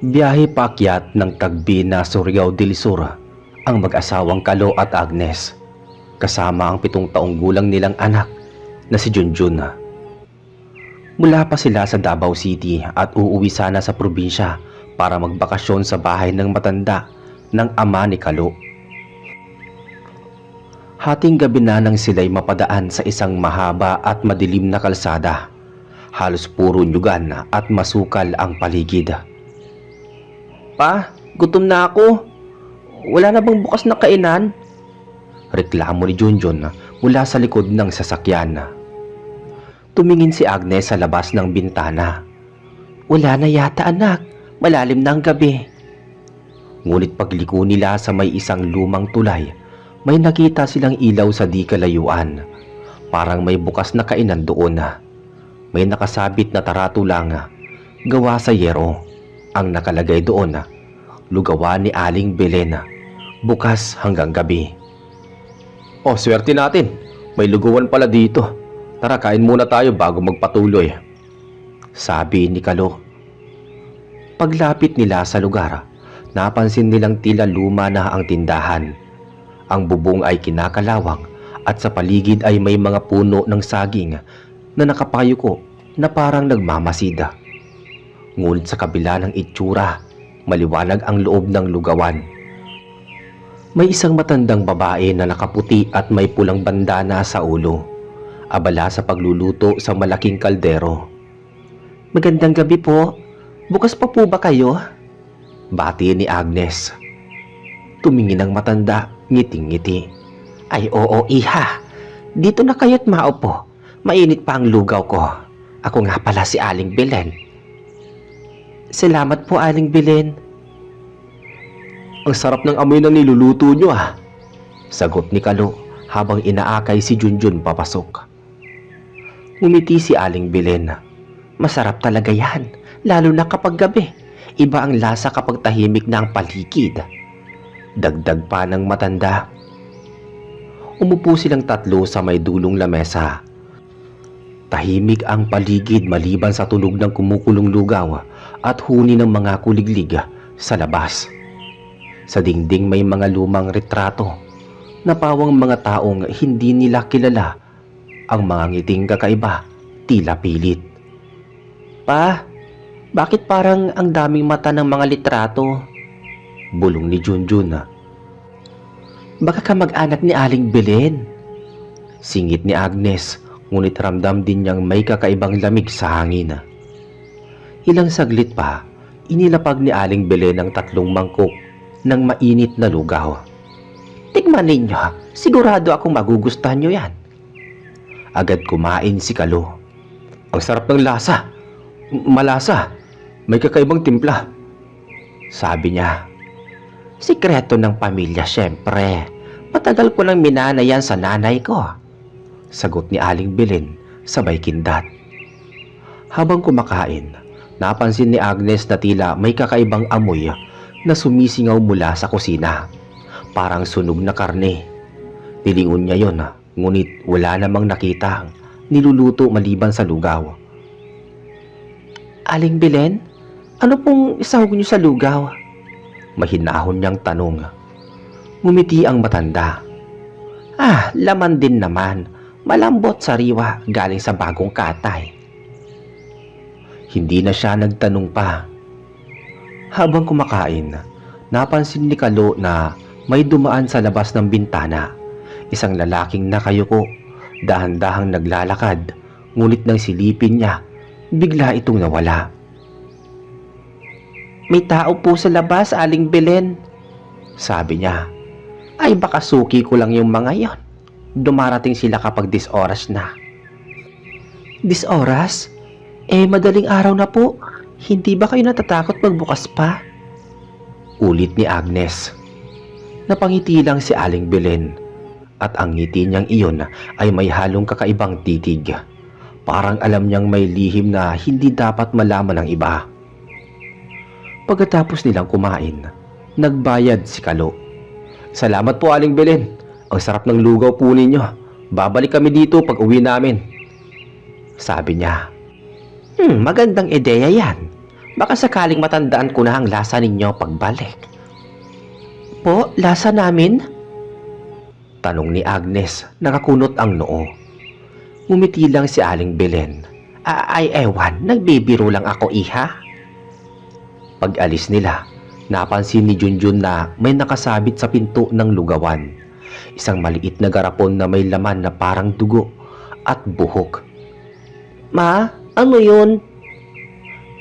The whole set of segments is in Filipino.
Biyahe paakyat ng Tagbi na Surigao del Sur ang mag-asawang Kalo at Agnes, kasama ang 7 taong gulang nilang anak na si Junjun. Mula pa sila sa Davao City at uuwi sana sa probinsya para magbakasyon sa bahay ng matanda ng ama ni Kalo. Hating gabi na nang sila'y mapadaan sa isang mahaba at madilim na kalsada. Halos puro nyugan at masukal ang paligid. "Pa, gutom na ako. Wala na bang bukas na kainan?" Reklamo ni Junjun mula sa likod ng sasakyan. Tumingin si Agnes sa labas ng bintana. "Wala na yata anak, malalim na ang gabi." Ngunit pagliko nila sa may isang lumang tulay, may nakita silang ilaw sa di kalayuan. Parang may bukas na kainan doon. May nakasabit na taratula gawa sa yero. Ang nakalagay doon, "Lugawan ni Aling Belen, bukas hanggang gabi." "Oh, swerte natin. May lugawan pala dito. Tara, kain muna tayo bago magpatuloy," sabi ni Kalo. Paglapit nila sa lugar, napansin nilang tila luma na ang tindahan. Ang bubong ay kinakalawang at sa paligid ay may mga puno ng saging na nakapayuko na parang nagmamasida. Ngunit sa kabila ng itsura, maliwanag ang loob ng lugawan. May isang matandang babae na nakaputi at may pulang bandana sa ulo, abala sa pagluluto sa malaking kaldero. "Magandang gabi po. Bukas pa po ba kayo?" bati ni Agnes. Tumingin ang matanda, ngiting-ngiti. "Ay oo, iha. Dito na kayo't maupo. Mainit pa ang lugaw ko. Ako nga pala si Aling Belen." "Salamat po, Aling Belen." "Ang sarap ng amoy ng niluluto nyo sagot ni Kalo habang inaakay si Junjun papasok. Ngumiti si Aling Belen. "Masarap talaga yan, lalo na kapag gabi. Iba ang lasa kapag tahimik na ang paligid." Dagdag pa ng matanda. Umupo silang tatlo sa may dulong lamesa. Tahimik ang paligid maliban sa tunog ng kumukulong lugaw at huni ng mga kuliglig sa labas. Sa dingding may mga lumang retrato na pawang mga taong hindi nila kilala. Ang mga ngiting kakaiba, tila pilit. "Pa, bakit parang ang daming mata ng mga litrato?" bulong ni Junjun. "Baka kamag-anak ni Aling Belen," singit ni Agnes, ngunit ramdam din niyang may kakaibang lamig sa hangin. Ilang saglit pa, inilapag ni Aling Belen ang 3 mangkok ng mainit na lugaw. "Tikman ninyo, sigurado akong magugustuhan nyo yan." Agad kumain si Kalo. "Ang sarap ng lasa. Malasa. May kakaibang timpla," sabi niya. "Sikreto ng pamilya, syempre. Matagal ko nang minana yan sa nanay ko," sagot ni Aling Belen sabay kindat. Habang kumakain, napansin ni Agnes na tila may kakaibang amoy na sumisingaw mula sa kusina. Parang sunog na karne. Nilingon niya yon, ngunit wala namang nakita niluluto maliban sa lugaw. "Aling Belen, ano pong isahog niyo sa lugaw?" mahinahon niyang tanong. Ngumiti ang matanda. Laman din naman. Malambot sariwa galing sa bagong katay." Hindi na siya nagtanong pa. Habang kumakain, napansin ni Kalo na may dumaan sa labas ng bintana. Isang lalaking nakayuko, dahan-dahang naglalakad, ngunit nang silipin niya, bigla itong nawala. "May tao po sa labas, Aling Belen," sabi niya. "Ay baka suki ko lang yung mga yon. Dumarating sila kapag 10 oras na." "10 oras? Madaling araw na po. Hindi ba kayo natatakot magbukas pa?" ulit ni Agnes. Napangiti lang si Aling Belen, at ang ngiti niyang iyon ay may halong kakaibang titig. Parang alam niyang may lihim na hindi dapat malaman ng iba. Pagkatapos nilang kumain, nagbayad si Kalo. "Salamat po, Aling Belen. Ang sarap ng lugaw po ninyo. Babalik kami dito pag uwi namin," sabi niya. Magandang ideya yan. Baka sakaling matandaan ko na ang lasa ninyo pagbalik. Po, lasa namin? Tanong ni Agnes, nakakunot ang noo. Ngumiti lang si Aling Belen. Ay ewan, nagbibiro lang ako, iha. Pag-alis nila, napansin ni Junjun na may nakasabit sa pinto ng lugawan. Isang maliit na garapon na may laman na parang dugo at buhok. Ma, ano yun?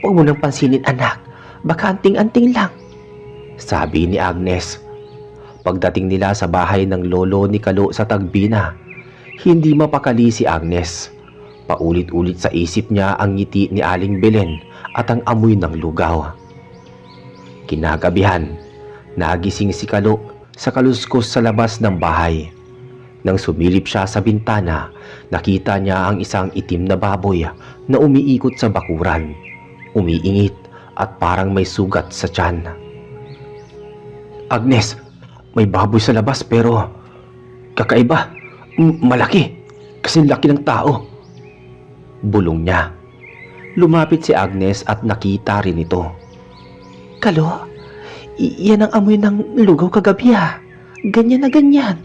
Huwag mo nang pansinin, anak. Baka anting-anting lang, sabi ni Agnes. Pagdating nila sa bahay ng lolo ni Kalo sa Tagbina, hindi mapakali si Agnes. Paulit-ulit sa isip niya ang ngiti ni Aling Belen at ang amoy ng lugaw. Kinagabihan, nagising si Kalo sa kaluskos sa labas ng bahay. Nang sumilip siya sa bintana, nakita niya ang isang itim na baboy na umiikot sa bakuran, umiingit at parang may sugat sa tiyan. Agnes, may baboy sa labas pero kakaiba, malaki, kasing laki ng tao. Bulong niya. Lumapit si Agnes at nakita rin ito. Kalo, yan ang amoy ng lugaw kagabi ha. Ganyan na ganyan.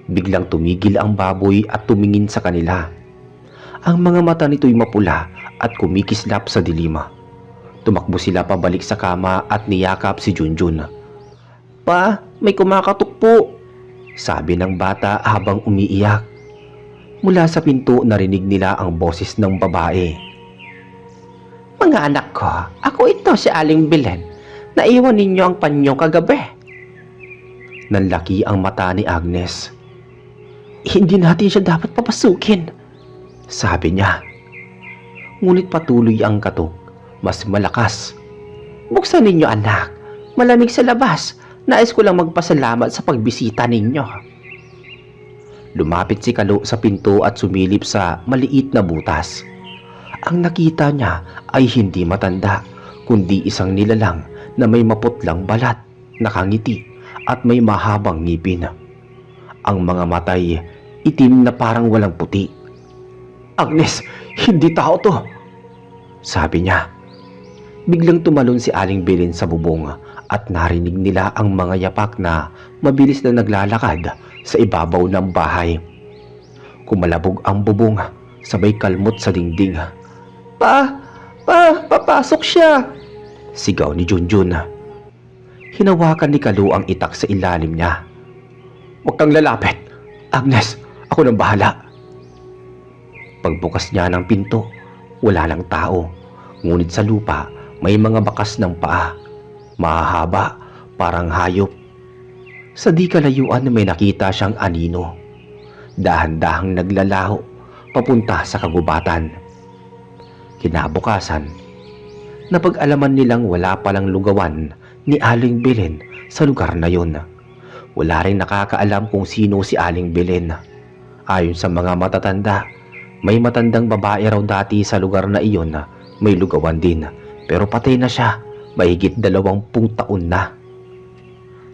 Biglang tumigil ang baboy at tumingin sa kanila. Ang mga mata nito'y mapula at kumikislap sa dilima. Tumakbo sila pabalik sa kama at niyakap si Junjun. Pa, may kumakatok po, sabi ng bata habang umiiyak. Mula sa pinto narinig nila ang boses ng babae. Mga anak ko, ako ito si Aling Belen. Naiwan ninyo ang panyo kagabi. Nanlaki ang mata ni Agnes. Hindi natin siya dapat papasukin, sabi niya. Ngunit patuloy ang katok, mas malakas. Buksan ninyo, anak. Malamig sa labas. Nais ko lang magpasalamat sa pagbisita ninyo. Lumapit si Kalo sa pinto at sumilip sa maliit na butas. Ang nakita niya ay hindi matanda, kundi isang nilalang na may maputlang balat, nakangiti at may mahabang ngipin. Ang mga matay itim na parang walang puti. Agnes, hindi tao to, sabi niya. Biglang tumalon si Aling Belen sa bubong at narinig nila ang mga yapak na mabilis na naglalakad sa ibabaw ng bahay. Kumalabog ang bubong, sabay kalmot sa dingding. Papasok siya, sigaw ni Junjun. Hinawakan ni Kalo ang itak sa ilalim niya. Huwag kang lalapit, Agnes, ako nang bahala. Pagbukas niya ng pinto, wala lang tao, ngunit sa lupa may mga bakas ng paa. Mahahaba, parang hayop. Sa di kalayuan may nakita siyang anino. Dahan-dahang naglalaho, papunta sa kagubatan. Kinabukasan, napag-alaman nilang wala palang lugawan ni Aling Belen sa lugar na yon. Wala rin nakakaalam kung sino si Aling Belen. Ayon sa mga matatanda, may matandang babae raw dati sa lugar na iyon na may lugawan din, pero patay na siya. Mahigit 20 taon na.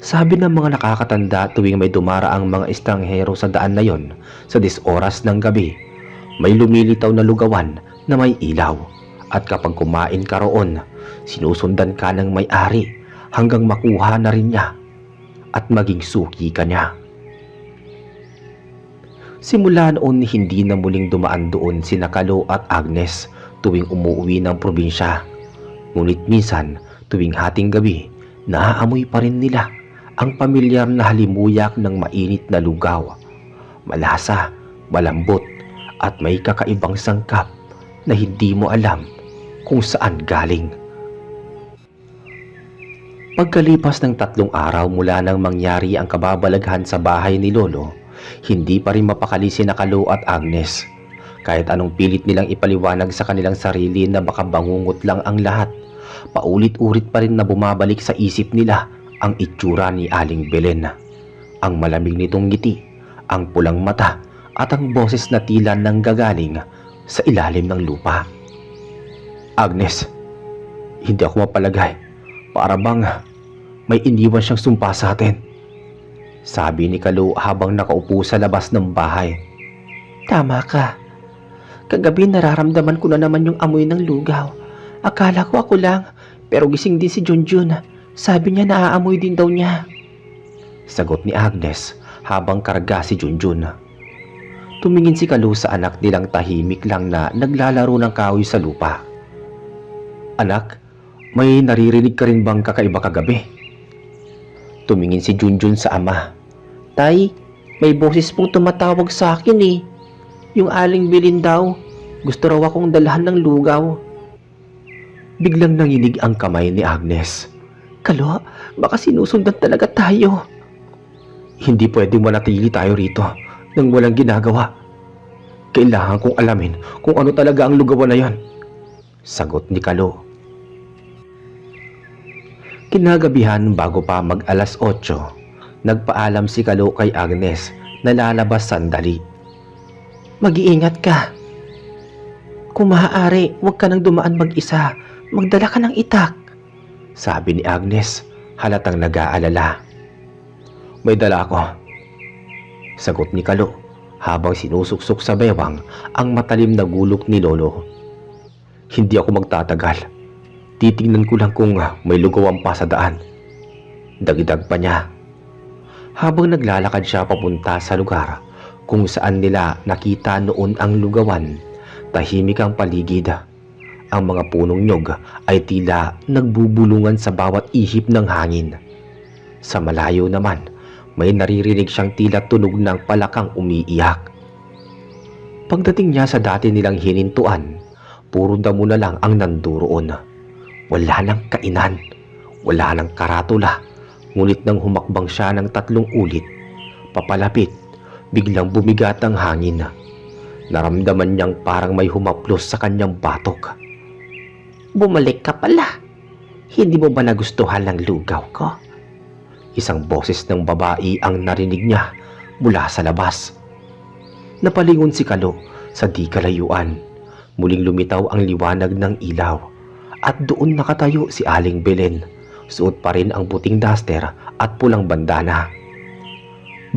Sabi ng mga nakakatanda tuwing may dumaraang mga estranghero sa daan na yon, sa 10 oras ng gabi, may lumilitaw na lugawan na may ilaw. At kapag kumain ka roon, sinusundan ka ng may-ari hanggang makuha na rin niya at maging suki ka niya. Simula noon hindi na muling dumaan doon sina Kalo at Agnes tuwing umuwi ng probinsya. Ngunit minsan, tuwing hating gabi, naaamoy pa rin nila ang pamilyar na halimuyak ng mainit na lugaw. Malasa, malambot at may kakaibang sangkap na hindi mo alam kung saan galing. Pagkalipas ng 3 araw mula nang mangyari ang kababalaghan sa bahay ni Lolo, hindi pa rin mapakali sina Kalo at Agnes. Kahit anong pilit nilang ipaliwanag sa kanilang sarili na baka bangungot lang ang lahat, paulit-ulit pa rin na bumabalik sa isip nila ang itsura ni Aling Belen. Ang malamig nitong ngiti, ang pulang mata at ang boses na tila nanggagaling sa ilalim ng lupa. Agnes, hindi ako mapalagay. Para bang may iniwan siyang sumpa sa atin, sabi ni Kalo habang nakaupo sa labas ng bahay. Tama ka. Kagabi nararamdaman ko na naman yung amoy ng lugaw. Akala ko ako lang, pero gising din si Junjun. Sabi niya naaamoy din daw niya. Sagot ni Agnes habang karga si Junjun. Tumingin si Kalu sa anak nilang tahimik lang na naglalaro ng kahoy sa lupa. Anak, may naririnig ka rin bang kakaiba kagabi? Tumingin si Junjun sa ama. Tay, may boses pong tumatawag sa akin eh. Yung Aling Bilin daw, gusto raw akong dalhan ng lugaw. Biglang nanginig ang kamay ni Agnes. Kalo, baka sinusundan talaga tayo. Hindi pwedeng manatili tayo rito nang walang ginagawa. Kailangan kong alamin kung ano talaga ang lugawan na yan. Sagot ni Kalo. Kinagabihan bago pa mag alas 8, nagpaalam si Kalo kay Agnes na lalabas sandali. Mag-iingat ka. Kung maaari, huwag ka nang dumaan mag-isa. Magdala ka ng itak. Sabi ni Agnes, halatang nag-aalala. May dala ako. Sagot ni Kalo habang sinusuksok sa bewang ang matalim na gulok ni Lolo. Hindi ako magtatagal. Titignan ko lang kung may lugawan pa sa daan. Dagdag pa niya. Habang naglalakad siya papunta sa lugar kung saan nila nakita noon ang lugawan, tahimik ang paligid. Ang mga punong nyog ay tila nagbubulungan sa bawat ihip ng hangin. Sa malayo naman, may naririnig siyang tila tunog ng palakang umiiyak. Pagdating niya sa dati nilang hinintuan, puro damo na lang ang nanduroon. Wala nang kainan, wala nang karatula, ngunit nang humakbang siya ng 3 ulit, papalapit, biglang bumigat ang hangin. Naramdaman niyang parang may humaplos sa kanyang batok. Bumalik ka pala. Hindi mo ba nagustuhan ng lugaw ko? Isang boses ng babae ang narinig niya mula sa labas. Napalingon si Kalo sa di kalayuan. Muling lumitaw ang liwanag ng ilaw at doon nakatayo si Aling Belen. Suot pa rin ang puting duster at pulang bandana.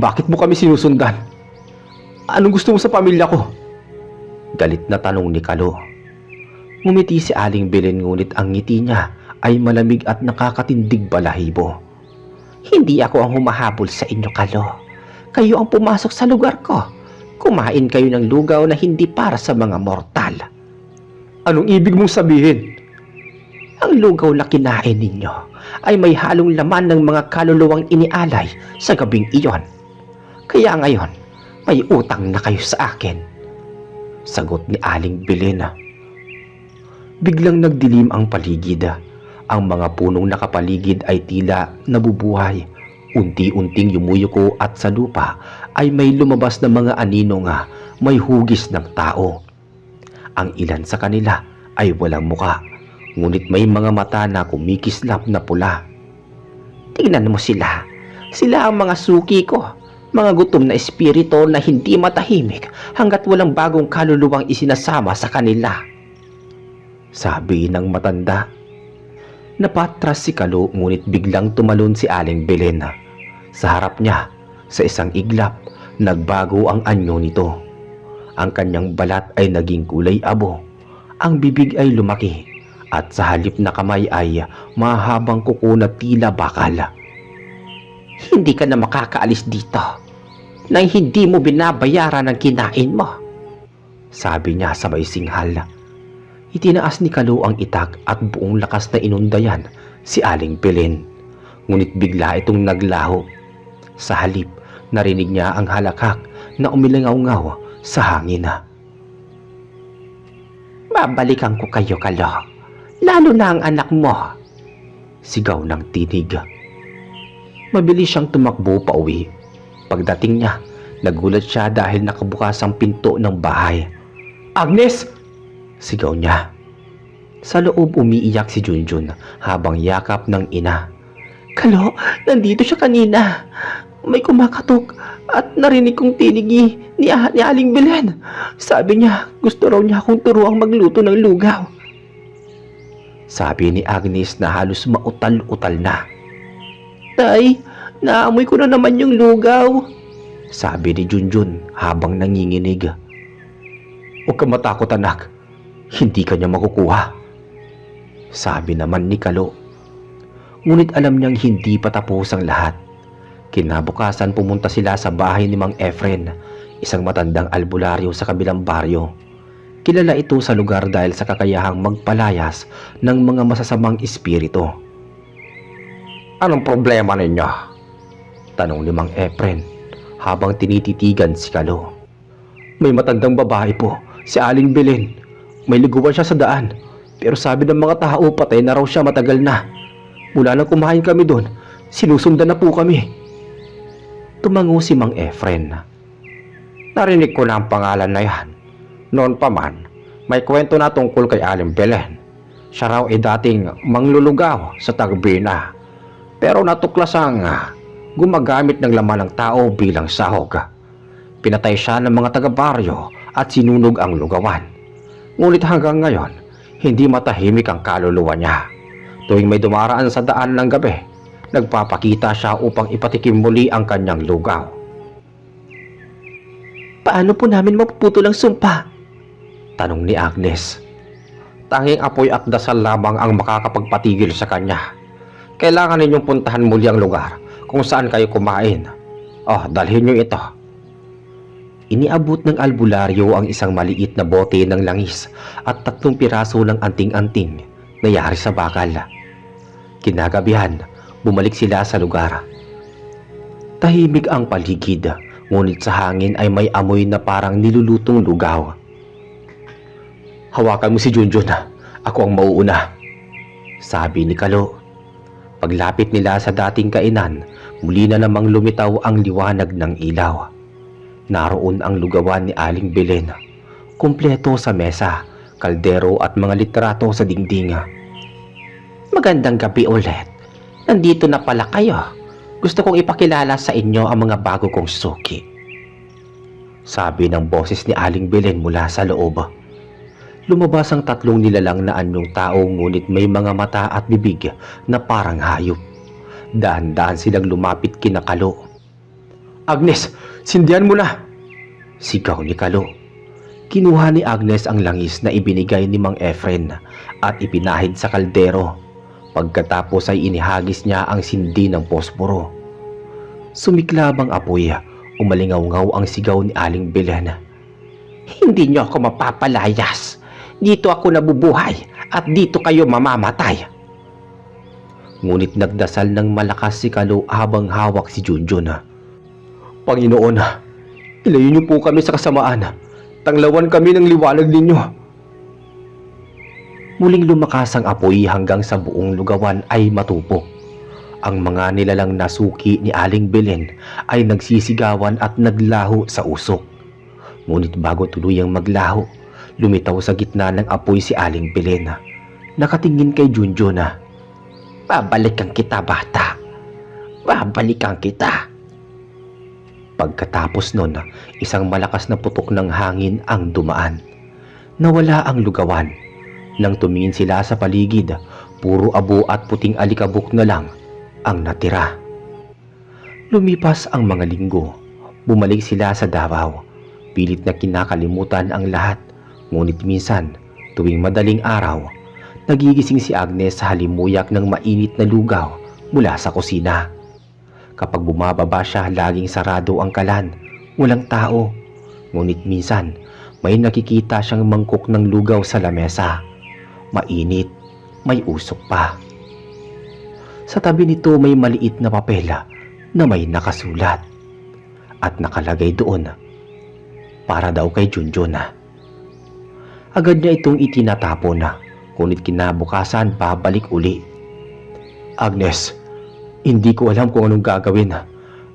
Bakit mo kami sinusundan? Anong gusto mo sa pamilya ko? Galit na tanong ni Kalo. Ngumiti si Aling Belen ngunit ang ngiti niya ay malamig at nakakatindig balahibo. Hindi ako ang humahabol sa inyo, Kalo. Kayo ang pumasok sa lugar ko. Kumain kayo ng lugaw na hindi para sa mga mortal. Anong ibig mong sabihin? Ang lugaw na kinain ninyo ay may halong laman ng mga kaluluwang inialay sa gabing iyon. Kaya ngayon, may utang na kayo sa akin. Sagot ni Aling Belen. Biglang nagdilim ang paligid. Ang mga punong nakapaligid ay tila nabubuhay. Unti-unting yumuyuko at sa lupa ay may lumabas na mga aninong may hugis ng tao. Ang ilan sa kanila ay walang muka, ngunit may mga mata na kumikislap na pula. Tingnan mo sila. Sila ang mga suki ko. Mga gutom na espiritu na hindi matahimik hanggat walang bagong kaluluwang isinasama sa kanila. Sabi ng matanda. Napatras si Kalo ngunit biglang tumalon si Aling Belen. Sa harap niya, sa isang iglap, nagbago ang anyo nito. Ang kanyang balat ay naging kulay abo. Ang bibig ay lumaki at sa halip na kamay ay mahabang kuko na tila bakal. Hindi ka na makakaalis dito nang hindi mo binabayaran ang kinain mo, sabi niya sabay singhal. Itinaas ni Kalo ang itak at buong lakas na inundayan si Aling Belen. Ngunit bigla itong naglaho. Sa halip, narinig niya ang halakhak na umilangaw-ngaw sa hangin. Babalikan ko kayo, Kalo. Lalo na ang anak mo. Sigaw ng tinig. Mabilis siyang tumakbo pa uwi. Pagdating niya, nagulat siya dahil nakabukas ang pinto ng bahay. Agnes! Sigaw niya. Sa loob umiiyak si Junjun habang yakap ng ina. Kalo, nandito siya kanina. May kumakatok at narinig kong tinig ni Aling Belen. Sabi niya gusto raw niya akong turuang magluto ng lugaw. Sabi ni Agnes na halos mautal-utal na. Tay, naamoy ko na naman yung lugaw. Sabi ni Junjun habang nanginginig. Huwag kang matakot, anak. Hindi ka niya makukuha. sabi naman ni Kalo. Ngunit alam niyang hindi pa tapos ang lahat. Kinabukasan pumunta sila sa bahay ni Mang Efren, isang matandang albularyo sa kabilang baryo. Kilala ito sa lugar dahil sa kakayahang magpalayas ng mga masasamang espiritu. "Anong problema ninyo?" tanong ni Mang Efren habang tinititigan si Kalo. "May matandang babae po, si Aling Belen. May liguan siya sa daan, pero sabi ng mga tao patay na raw siya matagal na. Mula nang kumain kami doon, sinusundan na po kami." Tumango si Mang Efren. "Narinig ko na ang pangalan na yan. Noon pa man, may kwento na tungkol kay Aling Belen. Siya raw ay dating manglulugaw sa Tagbina, pero natuklasang gumagamit ng laman ng tao bilang sahog. Pinatay siya ng mga taga-baryo at sinunog ang lugawan. Ngunit hanggang ngayon, hindi matahimik ang kaluluwa niya. Tuwing may dumaraan sa daan ng gabi, nagpapakita siya upang ipatikim muli ang kanyang lugaw." "Paano po namin mapuputol ang sumpa?" tanong ni Agnes. "Tanging apoy at dasal lamang ang makakapagpatigil sa kanya. Kailangan ninyong puntahan muli ang lugar kung saan kayo kumain. Dalhin niyo ito." Iniabot ng albularyo ang isang maliit na bote ng langis at 3 piraso ng anting-anting na yari sa bakal. Kinagabihan, bumalik sila sa lugar. Tahimik ang paligid, ngunit sa hangin ay may amoy na parang nilulutong lugaw. "Hawakan mo si Junjun, ako ang mauuna," sabi ni Kalo. Paglapit nila sa dating kainan, muli na namang lumitaw ang liwanag ng ilaw. Naroon ang lugawan ni Aling Belen, kumpleto sa mesa, kaldero at mga litrato sa dingding. "Magandang gabi ulit. Nandito na pala kayo. Gusto kong ipakilala sa inyo ang mga bago kong suki," sabi ng boses ni Aling Belen mula sa loob. Lumabas ang 3 nilalang na anyong tao, ngunit may mga mata at bibig na parang hayop. Dahan-dahan silang lumapit kina Kalo. "Agnes, sindihan mo na!" sigaw ni Kalo. Kinuha ni Agnes ang langis na ibinigay ni Mang Efren at ipinahid sa kaldero. Pagkatapos ay inihagis niya ang sindi ng posporo. Sumiklab ang apoy, umalingaw-ngaw ang sigaw ni Aling Belen. "Hindi niyo ako mapapalayas. Dito ako nabubuhay at dito kayo mamamatay." Ngunit nagdasal ng malakas si Kalo habang hawak si Junjun. "Panginoon, ilayo niyo po kami sa kasamaan. Tanglawan kami ng liwanag ninyo." Muling lumakas ang apoy hanggang sa buong lugawan ay matupok. Ang mga nilalang nasuki ni Aling Belen ay nagsisigawan at naglaho sa usok. Ngunit bago tuluyang maglaho, lumitaw sa gitna ng apoy si Aling Belen. Nakatingin kay Junjun. "Babalikan kita, bata. Babalikan kita." Pagkatapos nun, isang malakas na putok ng hangin ang dumaan. Nawala ang lugawan. Nang tumingin sila sa paligid, puro abo at puting alikabok na lang ang natira. Lumipas ang mga linggo. Bumalik sila sa Davao. Pilit na kinakalimutan ang lahat. Ngunit minsan, tuwing madaling araw, nagigising si Agnes sa halimuyak ng mainit na lugaw mula sa kusina. Kapag bumababa siya, laging sarado ang kalan, walang tao. Ngunit minsan, may nakikita siyang mangkok ng lugaw sa lamesa. Mainit, may usok pa. Sa tabi nito may maliit na papel na may nakasulat. At nakalagay doon, para daw kay Junjun. Agad niya itong itinatapon, ngunit kinabukasan pabalik uli. "Agnes, hindi ko alam kung anong gagawin.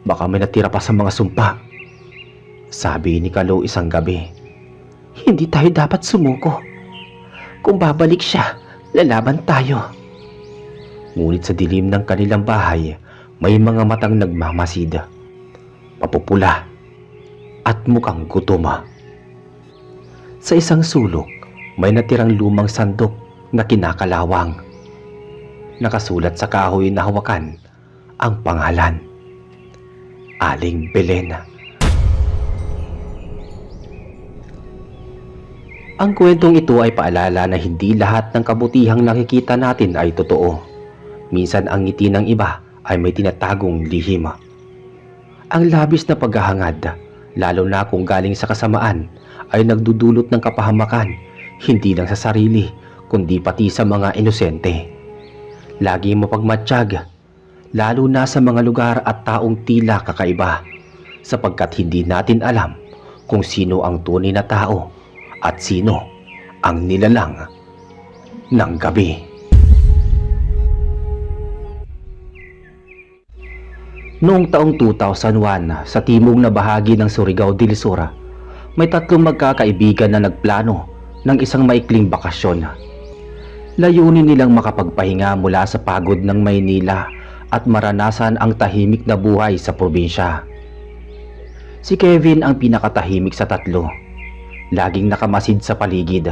Baka may natira pa sa mga sumpa," sabi ni Kalo isang gabi. "Hindi tayo dapat sumuko. Kung babalik siya, lalaban tayo." Ngunit sa dilim ng kanilang bahay, may mga matang nagmamasid. Papupula at mukhang gutom. Sa isang sulok, may natirang lumang sandok na kinakalawang. Nakasulat sa kahoy na hawakan ang pangalan, Aling Belen. Ang kwentong ito ay paalala na hindi lahat ng kabutihang nakikita natin ay totoo. Minsan ang ngiti ng iba ay may tinatagong lihim. Ang labis na paghahangad, lalo na kung galing sa kasamaan, ay nagdudulot ng kapahamakan, hindi lang sa sarili, kundi pati sa mga inosente. Laging mapagmatsyag, lalo na sa mga lugar at taong tila kakaiba, sapagkat hindi natin alam kung sino ang tunay na tao at sino ang nilalang ng gabi. Noong taong 2001, sa timog na bahagi ng Surigao del Sur, may tatlong magkakaibigan na nagplano ng isang maikling bakasyon. Layunin nilang makapagpahinga mula sa pagod ng Maynila at maranasan ang tahimik na buhay sa probinsya. Si Kevin ang pinakatahimik sa tatlo. Laging nakamasid sa paligid.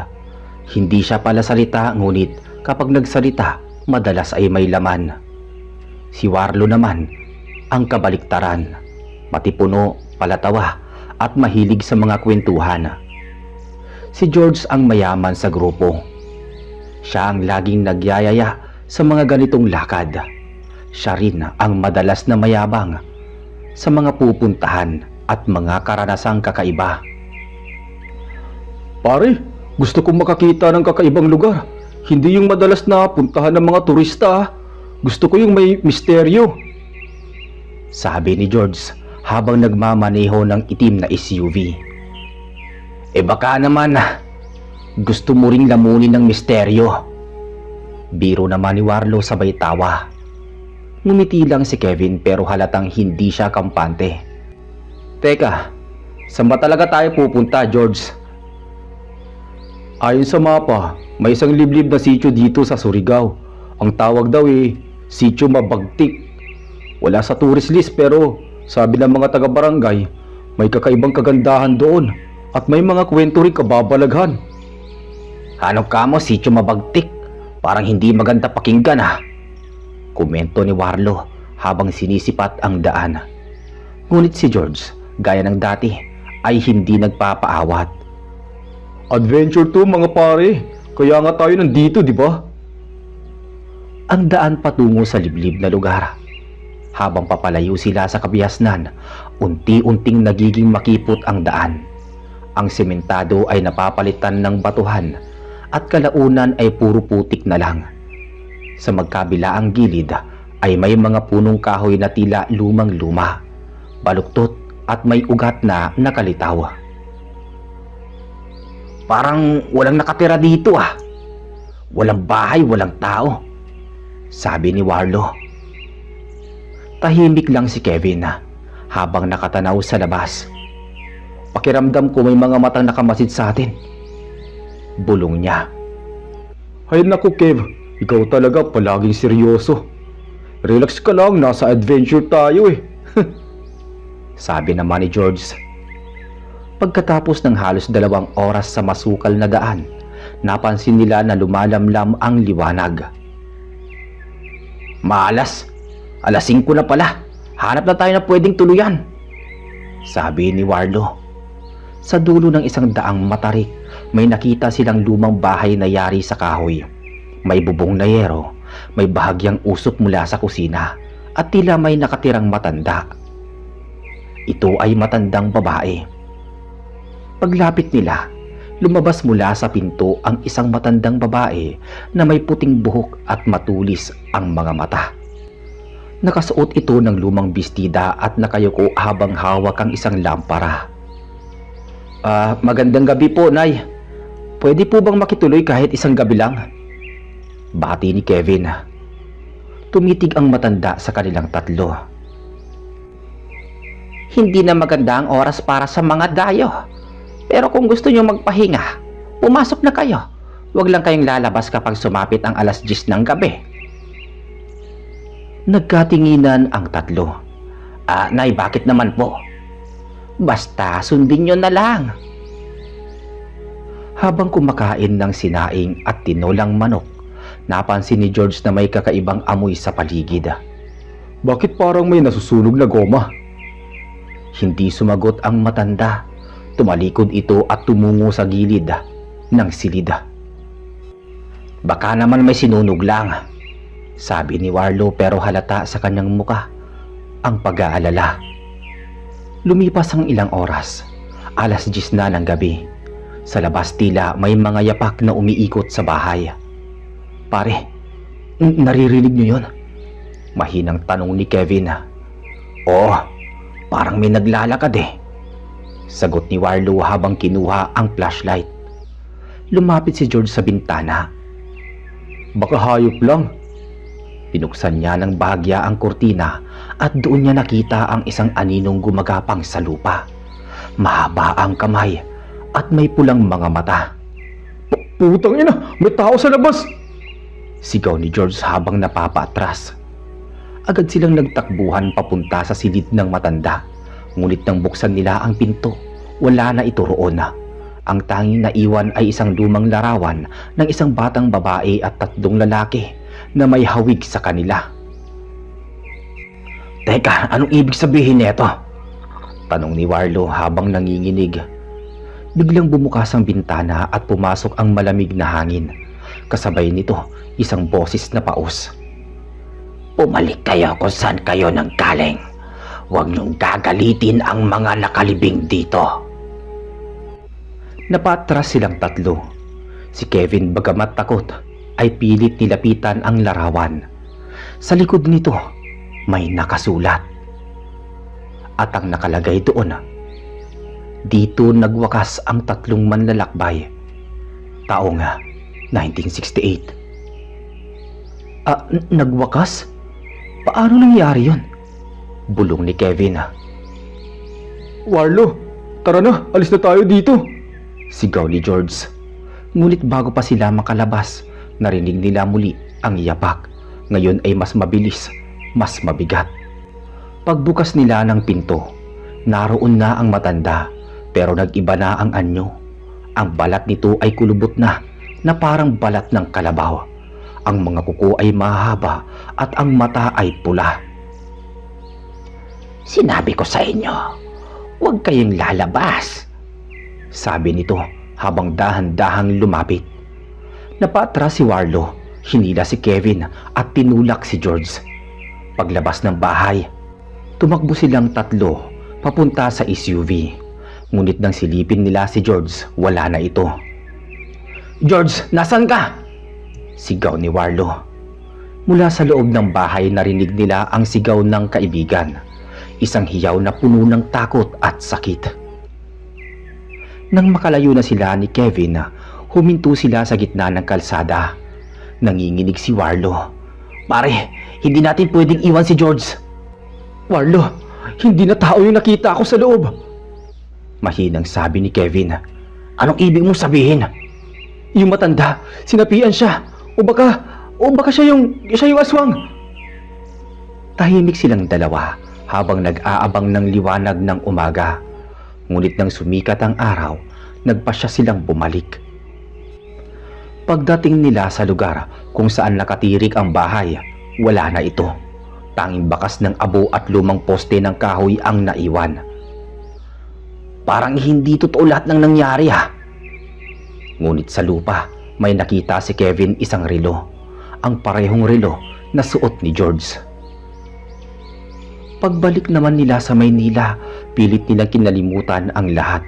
Hindi siya palasalita, ngunit kapag nagsalita, madalas ay may laman. Si Warlo naman ang kabaliktaran, matipuno, palatawa at mahilig sa mga kwentuhan. Si George ang mayaman sa grupo. Siya ang laging nagyayaya sa mga ganitong lakad. Siya rin ang madalas na mayabang sa mga pupuntahan at mga karanasang kakaiba. Pare, gusto kong makakita ng kakaibang lugar. Hindi yung madalas na puntahan ng mga turista. Gusto ko yung may misteryo, sabi ni George habang nagmamaneho ng itim na SUV. Baka naman gusto mo ring lamunin ng misteryo, biro naman ni Warlo sabay tawa. Ngumiti lang si Kevin pero halatang hindi siya kampante. Teka, saan ba talaga tayo pupunta, George? Ayon sa mapa, may isang liblib na sitio dito sa Surigao. Ang tawag daw Sitio Mabagtik. Wala sa tourist list pero sabi ng mga taga-barangay, may kakaibang kagandahan doon at may mga kwento rin kababalaghan. Ano ka mo, Sitio Mabagtik? Parang hindi maganda pakinggan komento ni Warlo habang sinisipat ang daan. Ngunit si George, gaya ng dati, ay hindi nagpapaawat. Adventure to mga pare, kaya nga tayo nandito, di ba? Ang daan patungo sa liblib na lugar. Habang papalayo sila sa kabihasnan, unti-unting nagiging makipot ang daan. Ang sementado ay napapalitan ng batuhan at kalaunan ay puro putik na lang. Sa magkabilaang gilid ay may mga punong kahoy na tila lumang-luma, baluktot at may ugat na nakalitaw. Parang walang nakatira dito Walang bahay, walang tao, sabi ni Warlo. Tahimik lang si Kevin habang nakatanaw sa labas. Pakiramdam ko may mga matang nakamasid sa atin, bulong niya. Hay naku Kev, ikaw talaga palaging seryoso. Relax ka lang, nasa adventure tayo sabi naman ni George. Pagkatapos ng halos 2 oras sa masukal na daan, napansin nila na lumalamlam ang liwanag. Maalas, alas 5 na pala. Hanap na tayo na pwedeng tuluyan, sabi ni Warlo. Sa dulo ng isang daang matarik, may nakita silang lumang bahay na yari sa kahoy. May bubong na yero, may bahagyang usok mula sa kusina, at tila may nakatirang matanda. Ito ay matandang babae. Paglapit nila, lumabas mula sa pinto ang isang matandang babae na may puting buhok at matulis ang mga mata. Nakasuot ito ng lumang bestida at nakayuko habang hawak ang isang lampara. Magandang gabi po, Nay. Pwede po bang makituloy kahit isang gabi lang? Bati ni Kevin. Tumitig ang matanda sa kanilang tatlo. Hindi na maganda ang oras para sa mga dayo. Pero kung gusto nyo magpahinga, pumasok na kayo. Huwag lang kayong lalabas kapag sumapit ang alas 10 ng gabi. Nagkatinginan ang tatlo. Nay, bakit naman po? Basta sundin nyo na lang. Habang kumakain ng sinaing at tinolang manok, napansin ni George na may kakaibang amoy sa paligid. Bakit parang may nasusunog na goma? Hindi sumagot ang matanda. Tumalikod ito at tumungo sa gilid. ng silid. Baka naman may sinunog lang, sabi ni Warlo, pero halata sa kanyang muka ang pag-aalala. Lumipas ang ilang oras, 10:00 na ng gabi. Sa labas tila may mga yapak na umiikot sa bahay. Pare, naririnig niyo yun? Mahinang tanong ni Kevin. Oo, parang may naglalakad eh, sagot ni Warlo habang kinuha ang flashlight. Lumapit si George sa bintana. Baka hayop lang. Pinuksan niya ng bahagya ang kurtina at doon niya nakita ang isang aninong gumagapang sa lupa. Mahaba ang kamay at may pulang mga mata. Putang ina, may tao sa labas! Sigaw ni George habang napapaatras. Agad silang nagtakbuhan papunta sa silid ng matanda. Ngunit nang buksan nila ang pinto, wala na ito roon. Ang tanging naiwan ay isang lumang larawan ng isang batang babae at 3 lalaki na may hawig sa kanila. Teka, anong ibig sabihin nito? Tanong ni Warlo habang nanginginig. Biglang bumukas ang bintana at pumasok ang malamig na hangin. Kasabay nito, isang boses na paus. Bumalik kayo kung saan kayo nang galing. Huwag niyong gagalitin ang mga nakalibing dito. Napatras silang 3. Si Kevin, bagamat takot, ay pilit nilapitan ang larawan. Sa likod nito, may nakasulat. At ang nakalagay doon, dito nagwakas ang 3 manlalakbay. Taong 1968. Nagwakas? Paano nangyari yon? Bulong ni Kevin. Warlo, tara na, alis na tayo dito, sigaw ni George. Ngunit bago pa sila makalabas, narinig nila muli ang yapak. Ngayon ay mas mabilis, mas mabigat. Pagbukas nila ng pinto, naroon na ang matanda, pero nag-iba na ang anyo. Ang balat nito ay kulubot na parang balat ng kalabaw. Ang mga kuko ay mahaba at ang mata ay pula. Sinabi ko sa inyo, huwag kayong lalabas, sabi nito habang dahan-dahang lumapit. Napatras si Warlo, hinila si Kevin at tinulak si George. Paglabas ng bahay, tumakbo silang 3 papunta sa SUV. Ngunit nang silipin nila si George, wala na ito. George, nasan ka? Sigaw ni Warlo. Mula sa loob ng bahay narinig nila ang sigaw ng kaibigan. Isang hiyaw na puno ng takot at sakit. Nang makalayo na sila ni Kevin, huminto sila sa gitna ng kalsada. Nanginginig si Warlo. Pare, hindi natin pwedeng iwan si George. Warlo, hindi na tao yung nakita ko sa loob, mahinang sabi ni Kevin. Anong ibig mong sabihin? Yung matanda, sinapian siya. O baka siya yung aswang. Tahimik silang dalawa habang nag-aabang ng liwanag ng umaga. Ngunit nang sumikat ang araw, nagpasya silang bumalik. Pagdating nila sa lugar kung saan nakatirik ang bahay, wala na ito. Tanging bakas ng abo at lumang poste ng kahoy ang naiwan. Parang hindi totoo lahat ng nangyari ha. Ngunit sa lupa, may nakita si Kevin isang relo. Ang parehong relo na suot ni George. Pagbalik naman nila sa Maynila, pilit nilang kinalimutan ang lahat.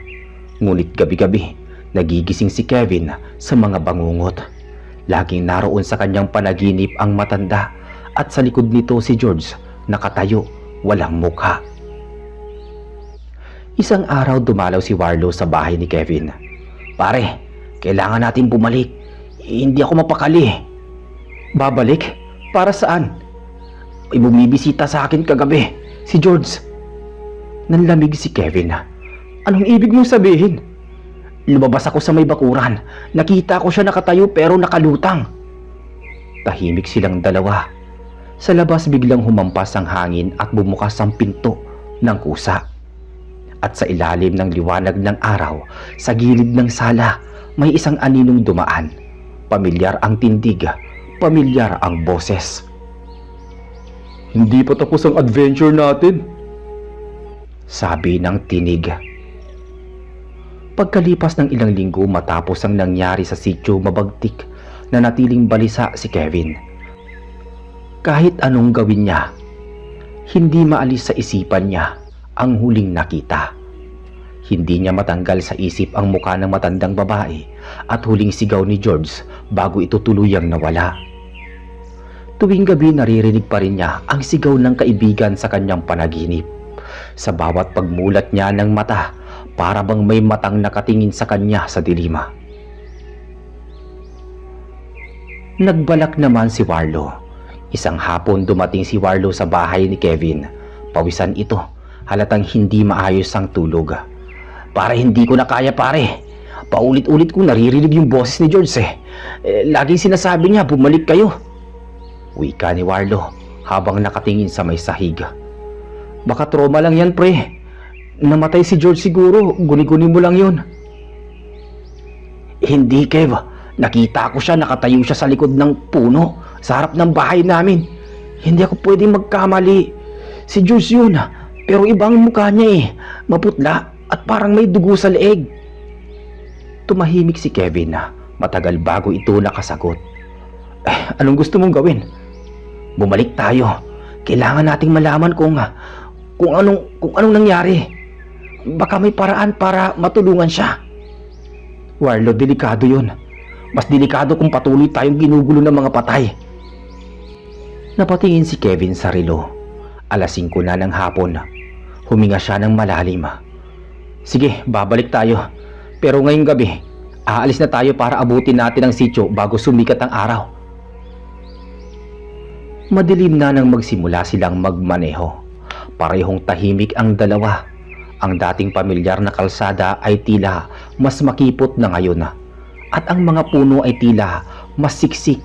Ngunit gabi-gabi, nagigising si Kevin sa mga bangungot. Laging naroon sa kanyang panaginip ang matanda at sa likod nito si George, nakatayo, walang mukha. Isang araw dumalaw si Warlo sa bahay ni Kevin. Pare, kailangan natin bumalik. Hindi ako mapakali. Babalik? Para saan? May bumibisita sa akin kagabi, si George. Nanlamig si Kevin. Anong ibig mong sabihin? Lumabas ako sa may bakuran. Nakita ko siya nakatayo pero nakalutang. Tahimik silang dalawa. Sa labas biglang humampas ang hangin at bumukas ang pinto ng kusa. At sa ilalim ng liwanag ng araw, sa gilid ng sala, may isang aninong dumaan. Pamilyar ang tindig, pamilyar ang boses. Hindi pa tapos ang adventure natin, sabi ng tinig. Pagkalipas ng ilang linggo matapos ang nangyari sa sitio Mabagtik, na natiling balisa si Kevin. Kahit anong gawin niya, hindi maalis sa isipan niya ang huling nakita. Hindi niya matanggal sa isip ang mukha ng matandang babae at huling sigaw ni George bago ito tuluyang nawala. Tuwing gabi naririnig pa rin niya ang sigaw ng kaibigan sa kanyang panaginip. Sa bawat pagmulat niya ng mata, para bang may matang nakatingin sa kanya sa dilima. Nagbalak naman si Warlo. Isang hapon dumating si Warlo sa bahay ni Kevin. Pawisan ito, halatang hindi maayos ang tulog. Para hindi ko na kaya pare. Paulit-ulit kong naririnig yung boses ni George laging sinasabi niya bumalik kayo. Wika ni Warlo habang nakatingin sa may sahig. Baka trauma lang yan pre. Namatay si George siguro, guni-guni mo lang yun. Hindi Kev, nakita ko siya, nakatayo siya sa likod ng puno sa harap ng bahay namin. Hindi ako pwedeng magkamali. Si George yun, pero ibang mukha niya maputla at parang may dugo sa leeg. Tumahimik si Kevin matagal bago ito nakasagot. Anong gusto mong gawin? Bumalik tayo. Kailangan nating malaman kung anong nangyari. Baka may paraan para matulungan siya. Warlo, delikado yun. Mas delikado kung patuloy tayong ginugulo ng mga patay. Napatingin si Kevin sa relo. 5:00 na ng hapon. Huminga siya ng malalim. Sige, babalik tayo. Pero ngayong gabi, aalis na tayo para abutin natin ang sitio bago sumikat ang araw. Madilim na nang magsimula silang magmaneho. Parehong tahimik ang dalawa. Ang dating pamilyar na kalsada ay tila mas makipot na ngayon at ang mga puno ay tila mas siksik,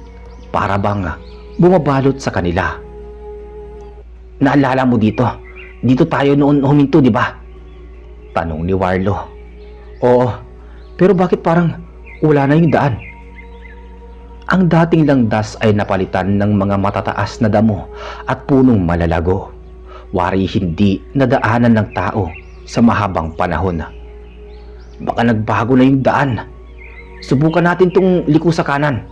para bang bumabalot sa kanila. Naalala mo dito? Dito tayo noon huminto, di ba? Tanong ni Warlo. Oo, pero bakit parang wala na yung daan? Ang dating landas ay napalitan ng mga matataas na damo at punong malalago. Wari hindi nadaanan ng tao sa mahabang panahon. Baka nagbago na yung daan. Subukan natin tong liko sa kanan.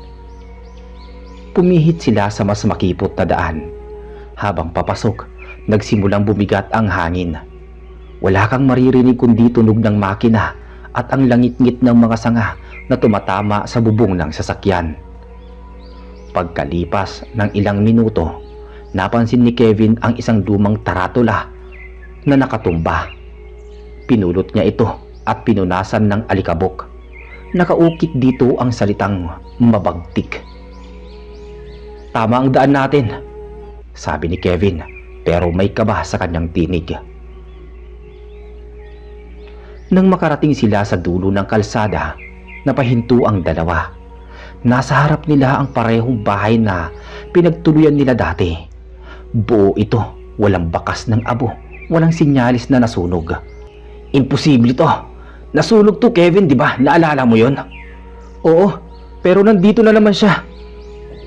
Pumihit sila sa mas makipot na daan. Habang papasok, nagsimulang bumigat ang hangin. Wala kang maririnig kundi tunog ng makina at ang langit-ngit ng mga sanga na tumatama sa bubong ng sasakyan. Pagkalipas ng ilang minuto, napansin ni Kevin ang isang lumang taratula na nakatumba. Pinulot niya ito at pinunasan ng alikabok. Nakaukit dito ang salitang Mabagtik. Tama ang daan natin, sabi ni Kevin, pero may kaba sa kanyang tinig. Nang makarating sila sa dulo ng kalsada, napahinto ang dalawa. Nasa harap nila ang parehong bahay na pinagtuluyan nila dati. Buo ito, walang bakas ng abo, walang sinyalis na nasunog. Imposible to. Nasunog to, Kevin, di ba? Naalala mo yon? Oo, pero nandito na naman siya.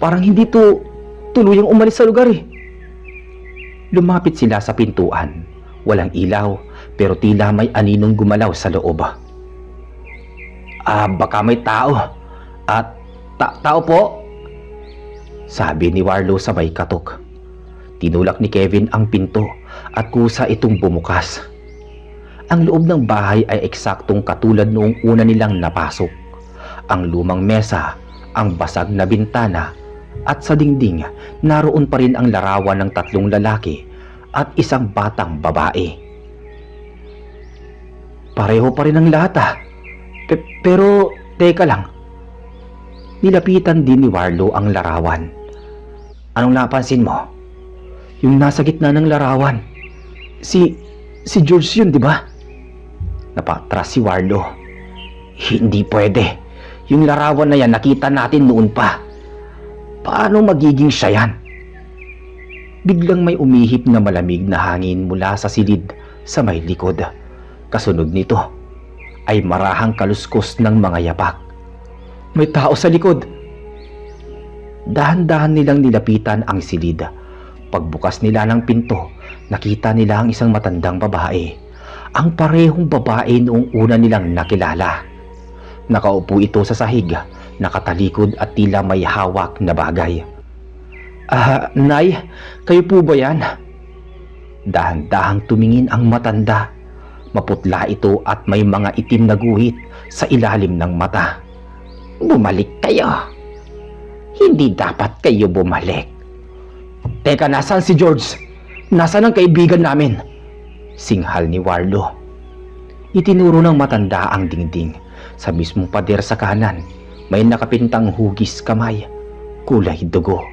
Parang hindi to tuluyang umalis sa lugar Lumapit sila sa pintuan. Walang ilaw, pero tila may aninong gumalaw sa loob. Baka may tao. Tao po? Sabi ni Warlo sabay katok. Tinulak ni Kevin ang pinto at kusa itong bumukas. Ang loob ng bahay ay eksaktong katulad noong una nilang napasok. Ang lumang mesa, ang basag na bintana, at sa dingding naroon pa rin ang larawan ng 3 lalaki at isang batang babae. Pareho pa rin ang lahat pero teka lang. Nilapitan din ni Warlo ang larawan. Anong napansin mo? Yung nasa gitna ng larawan. Si George yun, di ba? Napatras si Warlo. Hindi pwede. Yung larawan na yan nakita natin noon pa. Paano magiging siya yan? Biglang may umihip na malamig na hangin mula sa silid sa may likod. Kasunod nito ay marahang kaluskos ng mga yapak. May tao sa likod. Dahan-dahan nilang nilapitan ang silid. Pagbukas nila ng pinto, nakita nila ang isang matandang babae. ang parehong babae noong una nilang nakilala. Nakaupo ito sa sahig, nakatalikod at tila may hawak na bagay. Nay, kayo po ba yan? Dahan-dahang tumingin ang matanda. Maputla ito at may mga itim na guhit sa ilalim ng mata. Bumalik kayo. Hindi dapat kayo bumalik. Teka, nasaan si George? Nasaan ang kaibigan namin? Singhal ni Warlo. Itinuro ng matanda ang dingding. Sa mismong pader sa kanan, may nakapintang hugis kamay, kulay dugo.